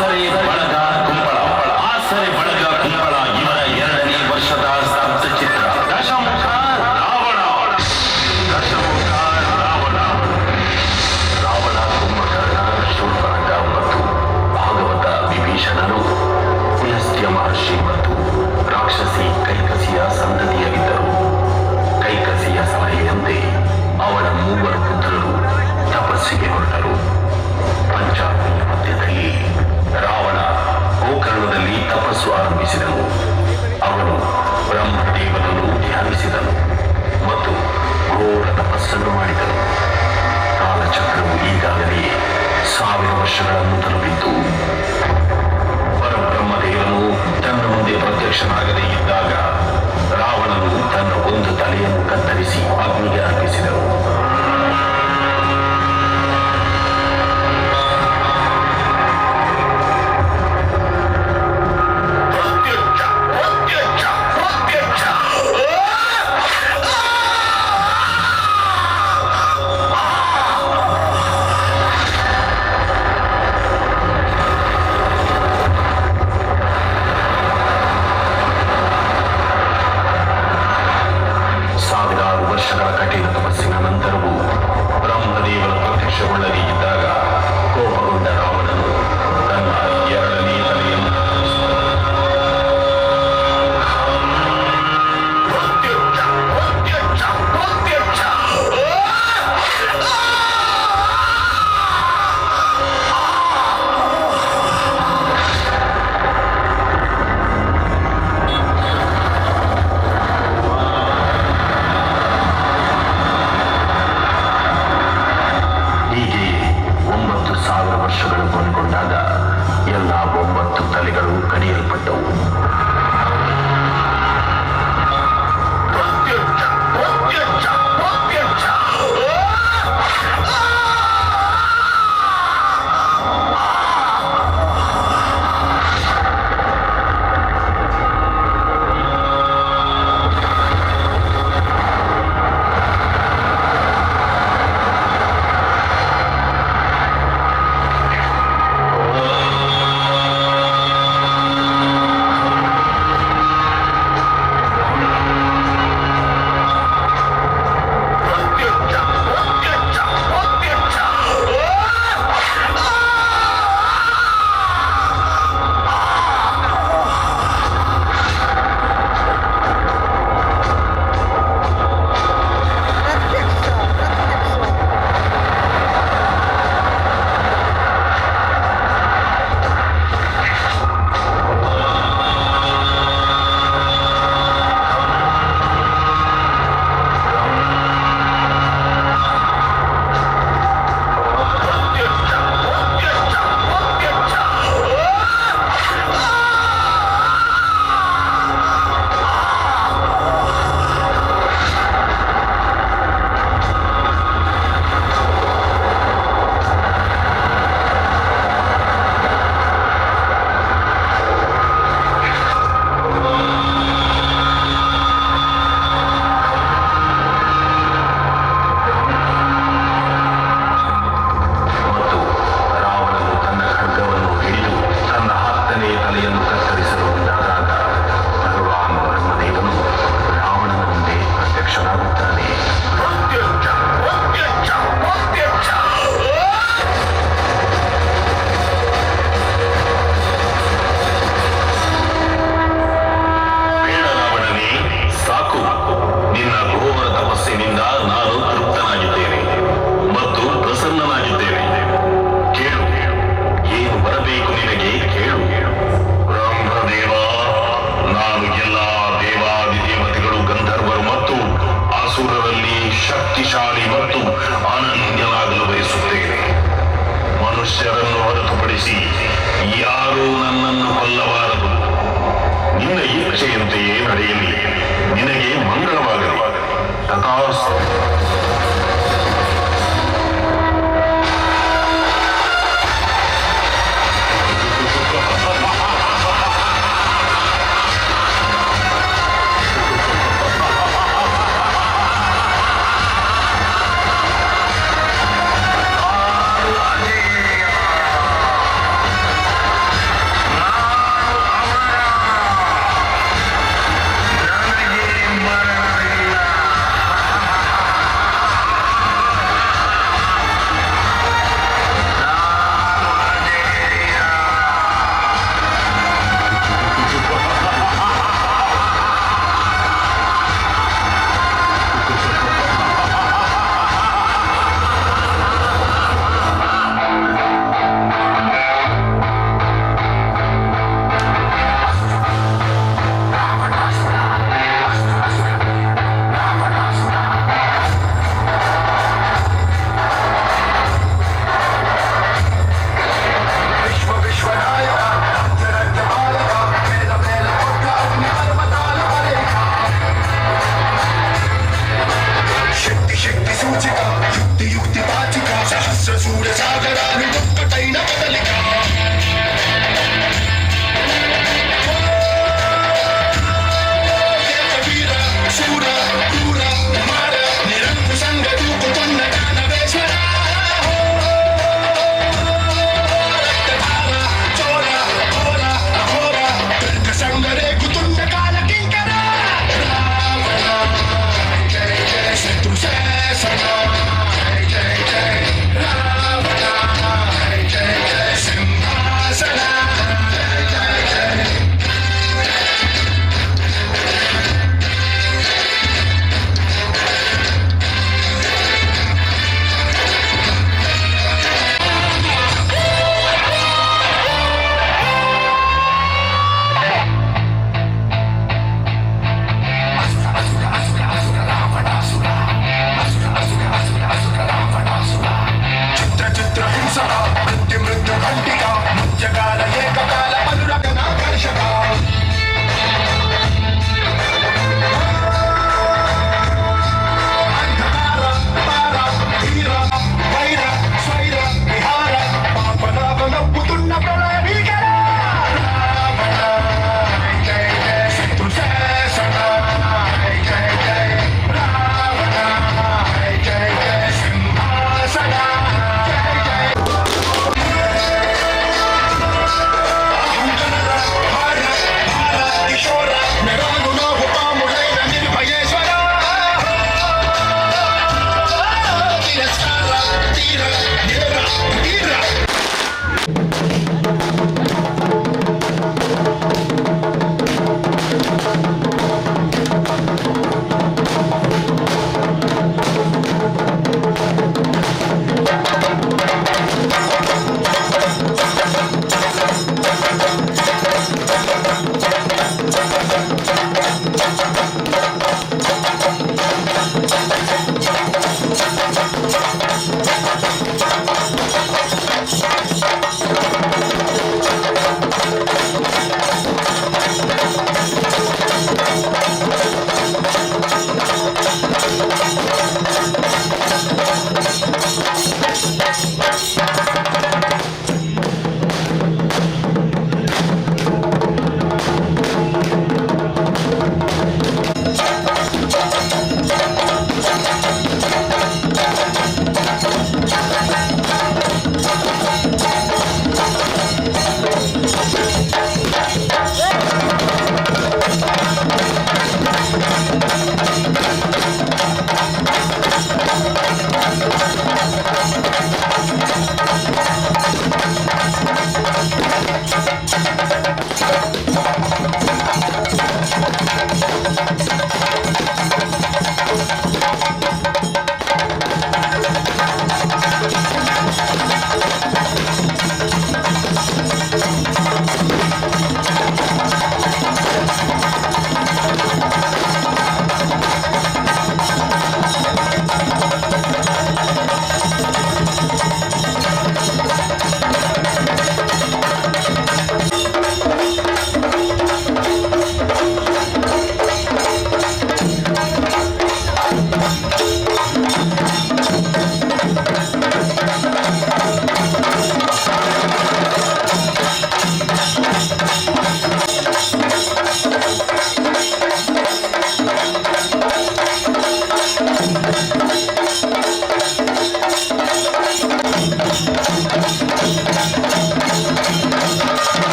ಆಸರೆ ಬಳಗ ಕುಂಬಳ ಆಸರೆ ಬಳಗ ಕುಂಬಳ ಇವರ 2ನೇ ವರ್ಷದ ಸ್ತಬ್ಧ ಚಿತ್ರ ದಶಮುಖ ರಾವಣ ರಾವಣ ಕುಂಭಕರ್ಣ ಶೂರ್ಪಣಖ ಮತ್ತು ಭಾಗವತ ವಿಭೀಷಣರು ಪುಲಸ್ತ್ಯ ಮಹರ್ಷಿ ಮತ್ತು ರಾಕ್ಷಸಿ ಕೈಕಸಿಯ ಸಂತತಿಯಾಗಿದ್ದರು. ಕೈಕಸಿಯ ಸಲಹೆಯಂತೆ ಅವಳ 3 ಪುತ್ರರು ತಪಸ್ಸಿಗೆ ಹೊರಟರು. ಪಂಚಾಗ್ನಿಯ ಮಧ್ಯದಲ್ಲಿ ರಾವಣ ಗೋಕರ್ಣದಲ್ಲಿ ತಪಸ್ಸು ಆರಂಭಿಸಿದನು. ಅವನು ಬ್ರಹ್ಮದೇವನನ್ನು ಧ್ಯಾನಿಸಿದನು ಮತ್ತು ಘೋರ ತಪಸ್ಸನ್ನು ಮಾಡಿದನು. ಕಾಲಚಕ್ರವು ಈಗಾಗಲೇ 1000 ವರ್ಷಗಳನ್ನು ತಲುಪಿತ್ತು. ಪರಬ್ರಹ್ಮದೇವನು ತನ್ನ ಮುಂದೆ ಪ್ರತ್ಯಕ್ಷನಾಗದೇ ಇದ್ದಾಗ ರಾವಣನು ತನ್ನ ಒಂದು ತಲೆಯನ್ನು ಕತ್ತರಿಸಿ ಅಗ್ನಿಗೆ ಅರ್ಪಿಸಿದನು.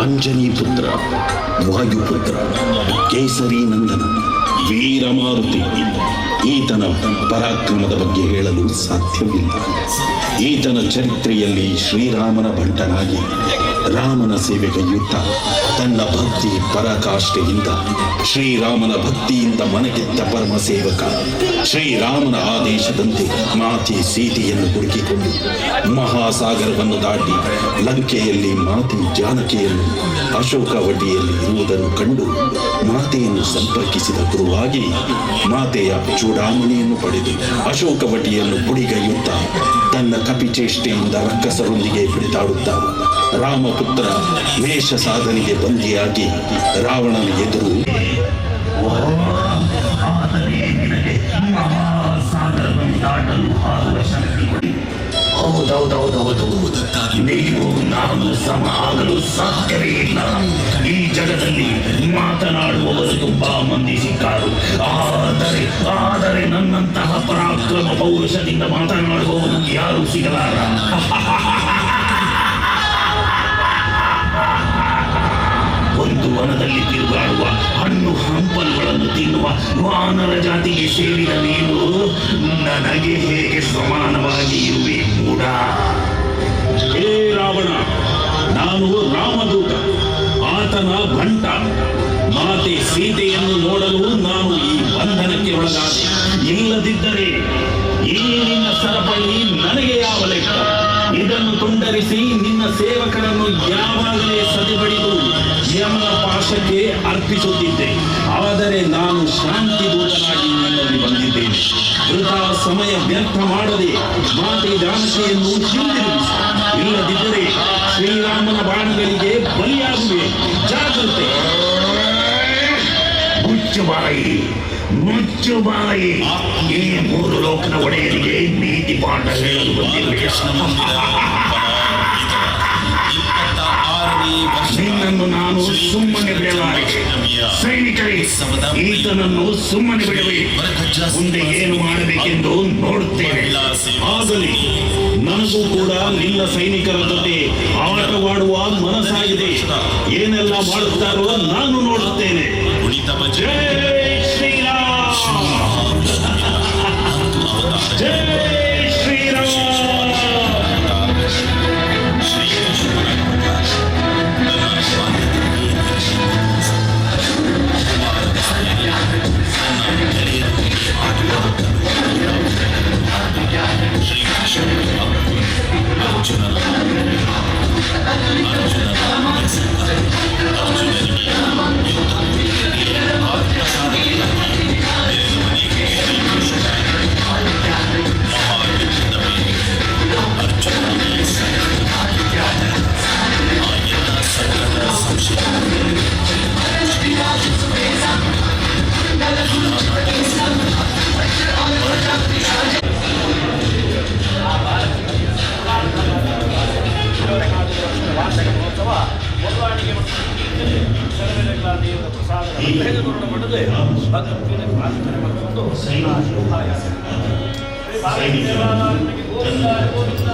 ಅಂಜನಿ ಪುತ್ರ, ವಾಯುಪುತ್ರ, ಕೇಸರಿ ನಂದನ, ವೀರಮಾರುತಿ. ಈತನ ಪರಾಕ್ರಮದ ಬಗ್ಗೆ ಹೇಳಲು ಸಾಧ್ಯವಿಲ್ಲ. ಈತನ ಚರಿತ್ರೆಯಲ್ಲಿ ಶ್ರೀರಾಮನ ಭಂಟನಾಗಿ ರಾಮನ ಸೇವೆಗೈಯುತ್ತ ತನ್ನ ಭಕ್ತಿ ಪರಾಕಾಷ್ಠೆಯಿಂದ ಶ್ರೀರಾಮನ ಭಕ್ತಿಯಿಂದ ಮನಗೆದ್ದ ಪರಮ ಸೇವಕ. ಶ್ರೀರಾಮನ ಆದೇಶದಂತೆ ಮಾತೆ ಸೀತೆಯನ್ನು ಹುಡುಕಿಕೊಂಡು ಮಹಾಸಾಗರವನ್ನು ದಾಟಿ ಲಂಕೆಯಲ್ಲಿ ಮಾತೆ ಜಾನಕಿಯನ್ನು ಅಶೋಕವಟಿಯಲ್ಲಿ ಇರುವುದನ್ನು ಕಂಡು ಮಾತೆಯನ್ನು ಸಂಪರ್ಕಿಸಿದ ಗುರುವಾಗಿ ಮಾತೆಯ ಚೂಡಾಮಣಿಯನ್ನು ಪಡೆದು ಅಶೋಕವಟಿಯನ್ನು ಪುಡಿಗೈಯುತ್ತಾ ತನ್ನ ಕಪಿಚೇಷ್ಟೆಯಿಂದ ರಕ್ಕಸರೊಂದಿಗೆ ಬಿಡಿದಾಡುತ್ತಾ ರಾಮಪುತ್ರ ಮೇಷ ಸಾಧನೆಗೆ ಬಂದಿಯಾಗಿ ರಾವಣನ ಎದುರು ನೀವು ನಾನು ಸಮ ಆಗಲು ಸಾಧ್ಯವೇ ಇಲ್ಲ. ಈ ಜಗದಲ್ಲಿ ಮಾತನಾಡುವವರು ತುಂಬಾ ಮಂದಿ ಸಿಕ್ಕಾರು, ಆದರೆ ನನ್ನಂತಹ ಪರಾಕ್ರಮ ಪೌರುಷದಿಂದ ಮಾತನಾಡುವವರು ಯಾರು ಸಿಗಲಾರ. ಒಂದು ವನದಲ್ಲಿ ತಿರುಗಾಡುವ ಹಣ್ಣು ಹಂಪಲುಗಳನ್ನು ತಿನ್ನುವ ವಾನರ ಜಾತಿಗೆ ಸೇರಿದ ನೀನು ನನಗೆ ಹೇಗೆ ಸಮಾನವಾಗಿ ಇರುವೆ ಮೂಢ. ಹೇ ರಾವಣ, ನಾನು ರಾಮದೂತ, ಆತನ ಭಂಟ. ಮಾತೆ ಸೀತೆಯನ್ನು ನೋಡಲು ನಾನು ಈ ಬಂಧನಕ್ಕೆ ಒಳಗಾದೆ. ಇಲ್ಲದಿದ್ದರೆ ಈ ನಿನ್ನ ಸರಪಳಿ ನನಗೆ ಯಾವ ಲೆಕ್ಕ? ಇದನ್ನು ತುಂಡರಿಸಿ ನಿನ್ನ ಸೇವಕರನ್ನು ಯಾವಾಗಲೇ ಸದೆಬಡಿದು ಯಮನ ಪಾಶಕ್ಕೆ ಅರ್ಪಿಸುತ್ತಿದ್ದೆ. ಆದರೆ ನಾನು ಶಾಂತಿ ದೂತನಾಗಿ ನಿನ್ನಲ್ಲಿ ಬಂದಿದ್ದೇನೆ. ವೃಥಾ ಸಮಯ ವ್ಯರ್ಥ ಮಾಡದೆ ಮಾತೆ ಜಾನಕಿಯನ್ನು ಹಿಂದಿರುಗಿಸಿ. ಇಲ್ಲದಿದ್ದರೆ ಶ್ರೀರಾಮನ ಬಾಣಗಳಿಗೆ ಬಲಿಯಾಗುವೆ. ಜಾಗ್ರತೆ. ಮುಚ್ಚು ಬಾಯಿ. ಈ ಮೂರು ಲೋಕದ ಒಡೆಯರಿಗೆ ನೀತಿ ಪಾಠ ಹೇಳಲು ಬಂದಿರುವೆ. ನಿನ್ನನ್ನು ನಾನು ಸುಮ್ಮನೆ ಬಿಡಲಾರೆ. ಸೈನಿಕರೇ, ಈತನನ್ನು ಸುಮ್ಮನೆ ಬಿಡಬೇಕು. ಮುಂದೆ ಏನು ಮಾಡಬೇಕೆಂದು ನೋಡುತ್ತೇವೆ. ಆಗಲಿ, ನನಗೂ ಕೂಡ ನಿನ್ನ ಸೈನಿಕರ ಜೊತೆ ಆಟವಾಡುವ ಮನಸ್ಸಾಗಿದೆ. ಏನೆಲ್ಲ ಮಾಡುತ್ತಾರೋ ನಾನು ನೋಡುತ್ತೇನೆ. ಜೈ ಶ್ರೀರಾಮ್, ಜೈ ಶ್ರೀರಾಮ್. ಅರ್ಜುನನಿಗೆ ಪ್ರಾರ್ಥನೆ ಮಾಡಿಕೊಂಡು ಶೋಭಾಯಾತ್ರೆ. ಶ್ರೀ ಬಾಲಕೃಷ್ಣನಿಗೆ ಗೋವಿಂದ ಗೋವಿಂದ.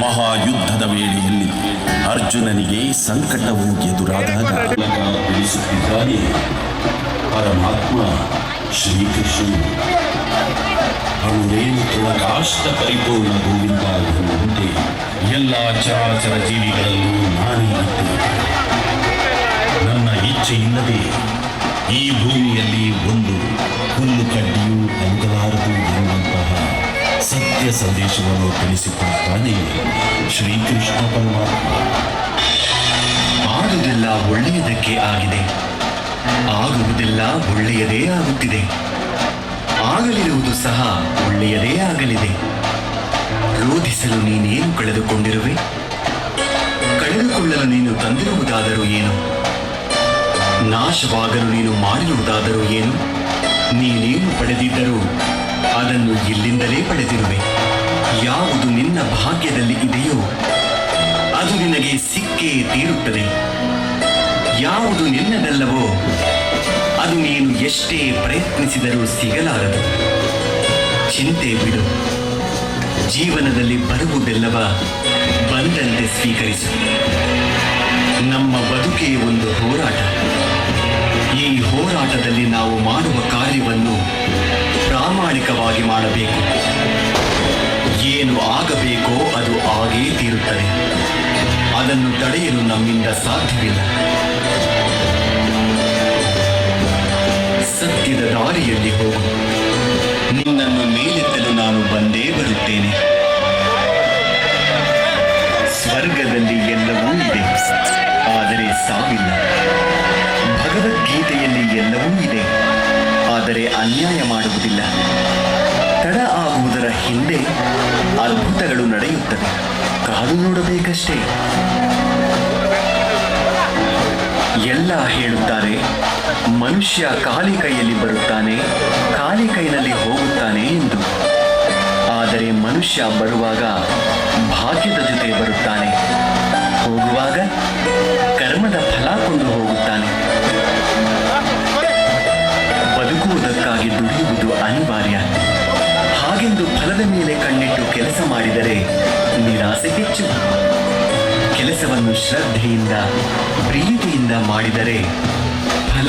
ಮಹಾಯುದ್ಧದ ವೇಳೆಯಲ್ಲಿ ಅರ್ಜುನನಿಗೆ ಸಂಕಟವು ಎದುರಾದಾಗ ತಿಳಿಸುತ್ತಿದ್ದಾನೆ ಪರಮಾತ್ಮ ಶ್ರೀಕೃಷ್ಣನು. ಅವನೇನು ರಾಷ್ಟ್ರ ಪರಿಪೂರ್ಣ ಗೋವಿಂದ ಎನ್ನುವಂತೆ ಎಲ್ಲ ಚರಾಚರ ಜೀವಿಗಳಲ್ಲೂ ನಾನೇ ಇದ್ದೇನೆ. ನನ್ನ ಇಚ್ಛೆಯಿಲ್ಲದೆ ಈ ಭೂಮಿಯಲ್ಲಿ ಒಂದು ಹುಲ್ಲು ಕಡ್ಡಿಯೂ ಅನುಗಲಾರದು ಎನ್ನುವಂತಹ ಸತ್ಯ ಸಂದೇಶವನ್ನು ತಿಳಿಸಿಕೊಡುತ್ತಾನೆ ಶ್ರೀಕೃಷ್ಣ ಪರಮಾತ್ಮ. ಆಗುವುದೆಲ್ಲ ಒಳ್ಳೆಯದಕ್ಕೆ ಆಗಿದೆ, ಆಗುವುದೆಲ್ಲ ಒಳ್ಳೆಯದೇ ಆಗುತ್ತಿದೆ, ಆಗಲಿರುವುದು ಸಹ ಒಳ್ಳೆಯದೇ ಆಗಲಿದೆ. ರೋಧಿಸಲು ನೀನೇನು ಕಳೆದುಕೊಂಡಿರುವೆ? ಕಳೆದುಕೊಳ್ಳಲು ನೀನು ತಂದಿರುವುದಾದರೂ ಏನು? ನಾಶವಾಗಲು ನೀನು ಮಾಡಿರುವುದಾದರೂ ಏನು? ನೀನೇನು ಪಡೆದಿದ್ದರೂ ಅದನ್ನು ಇಲ್ಲಿಂದಲೇ ಪಡೆದಿರುವೆ. ಯಾವುದು ನಿನ್ನ ಭಾಗ್ಯದಲ್ಲಿ ಇದೆಯೋ ಅದು ನಿನಗೆ ಸಿಕ್ಕೇ ತೀರುತ್ತದೆ. ಯಾವುದು ನಿನ್ನದಲ್ಲವೋ ಅದು ನೀನು ಎಷ್ಟೇ ಪ್ರಯತ್ನಿಸಿದರೂ ಸಿಗಲಾರದು. ಚಿಂತೆ ಬಿಡು. ಜೀವನದಲ್ಲಿ ಬರುವುದೆಲ್ಲವ ಬಂದಂತೆ ಸ್ವೀಕರಿಸು. ನಮ್ಮ ಬದುಕೇ ಒಂದು ಹೋರಾಟ. ಈ ಹೋರಾಟದಲ್ಲಿ ನಾವು ಮಾಡುವ ಕಾರ್ಯವನ್ನು ಪ್ರಾಮಾಣಿಕವಾಗಿ ಮಾಡಬೇಕು. ಏನು ಆಗಬೇಕೋ ಅದು ಆಗೇ ತೀರುತ್ತದೆ. ಅದನ್ನು ತಡೆಯಲು ನಮ್ಮಿಂದ ಸಾಧ್ಯವಿಲ್ಲ. ಸತ್ಯದ ದಾರಿಯಲ್ಲಿ ಹೋಗು. ನಿನ್ನನ್ನು ಮೇಲೆತ್ತಲು ನಾನು ಬಂದೇ ಬರುತ್ತೇನೆ. ಸ್ವರ್ಗದಲ್ಲಿ ಎಲ್ಲವೂ ಇದೆ, ಆದರೆ ಸಾವಿಲ್ಲ. ಭಗವದ್ಗೀತೆಯಲ್ಲಿ ಎಲ್ಲವೂ ಇದೆ, ಆದರೆ ಅನ್ಯಾಯ ಮಾಡುವುದಿಲ್ಲ. ತಡ ಆಗುವುದರ ಹಿಂದೆ ಅದ್ಭುತಗಳು ನಡೆಯುತ್ತವೆ. ಕಾದು ನೋಡಬೇಕಷ್ಟೇ. ಎಲ್ಲ ಹೇಳುತ್ತಾರೆ ಮನುಷ್ಯ ಖಾಲಿ ಕೈಯಲ್ಲಿ ಬರುತ್ತಾನೆ, ಖಾಲಿ ಕೈನಲ್ಲಿ ಹೋಗುತ್ತಾನೆ ಎಂದು. ಆದರೆ ಮನುಷ್ಯ ಬರುವಾಗ ಭಾಗ್ಯದ ಜೊತೆ ಬರುತ್ತಾನೆ, ಹೋಗುವಾಗ ಕರ್ಮದ ಫಲ ಕೊಂಡು ಹೋಗುತ್ತಾನೆ. ಬದುಕುವುದಕ್ಕಾಗಿ ದುಡಿಯುವುದು ಅನಿವಾರ್ಯ. ಹಾಗೆಂದು ಫಲದ ಮೇಲೆ ಕಣ್ಣಿಟ್ಟು ಕೆಲಸ ಮಾಡಿದರೆ ನಿರಾಸೆ ಹೆಚ್ಚು. ಕೆಲಸವನ್ನು ಶ್ರದ್ಧೆಯಿಂದ ಪ್ರೀತಿಯಿಂದ ಮಾಡಿದರೆ ಫಲ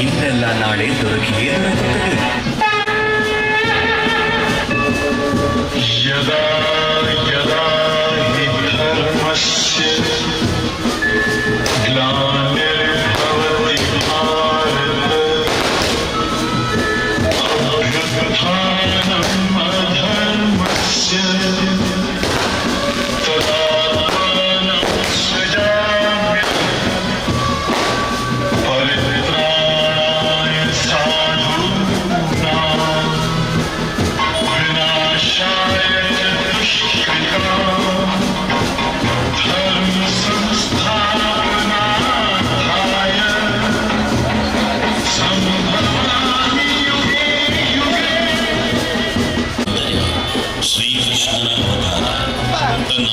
ಇಂದಲ್ಲ ನಾಳೆ ದೊರಕಿಯೇ ದೊರಕುತ್ತದೆ. ಯದಾ ಯದಾ ಹಿ ಧರ್ಮಸ್ಯ ಗ್ಲಾನಿರ್ಭವತಿ ಭಾರತ ಅಭ್ಯುತ್ಥಾನಂ ಅಧರ್ಮಸ್ಯ ತದಾತ್ಮಾನಂ ಸೃಜಾಮ್ಯಹಂ ಪರಿತ್ರಾಣಾಯ ಸಾಧೂನಾಂ ವಿನಾಶಾಯ ಚ ದುಷ್ಕೃತಾಂ ಧರ್ಮ ಸಂಸ್ಥಾಪನಾರ್ಥಾಯ ಸಂಭವಾಮಿ ಯುಗೇ ಯುಗೇ. ಶ್ರೀಕೃಷ್ಣನ ಅವತಾರ ತನ್ನ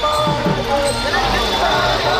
Bye.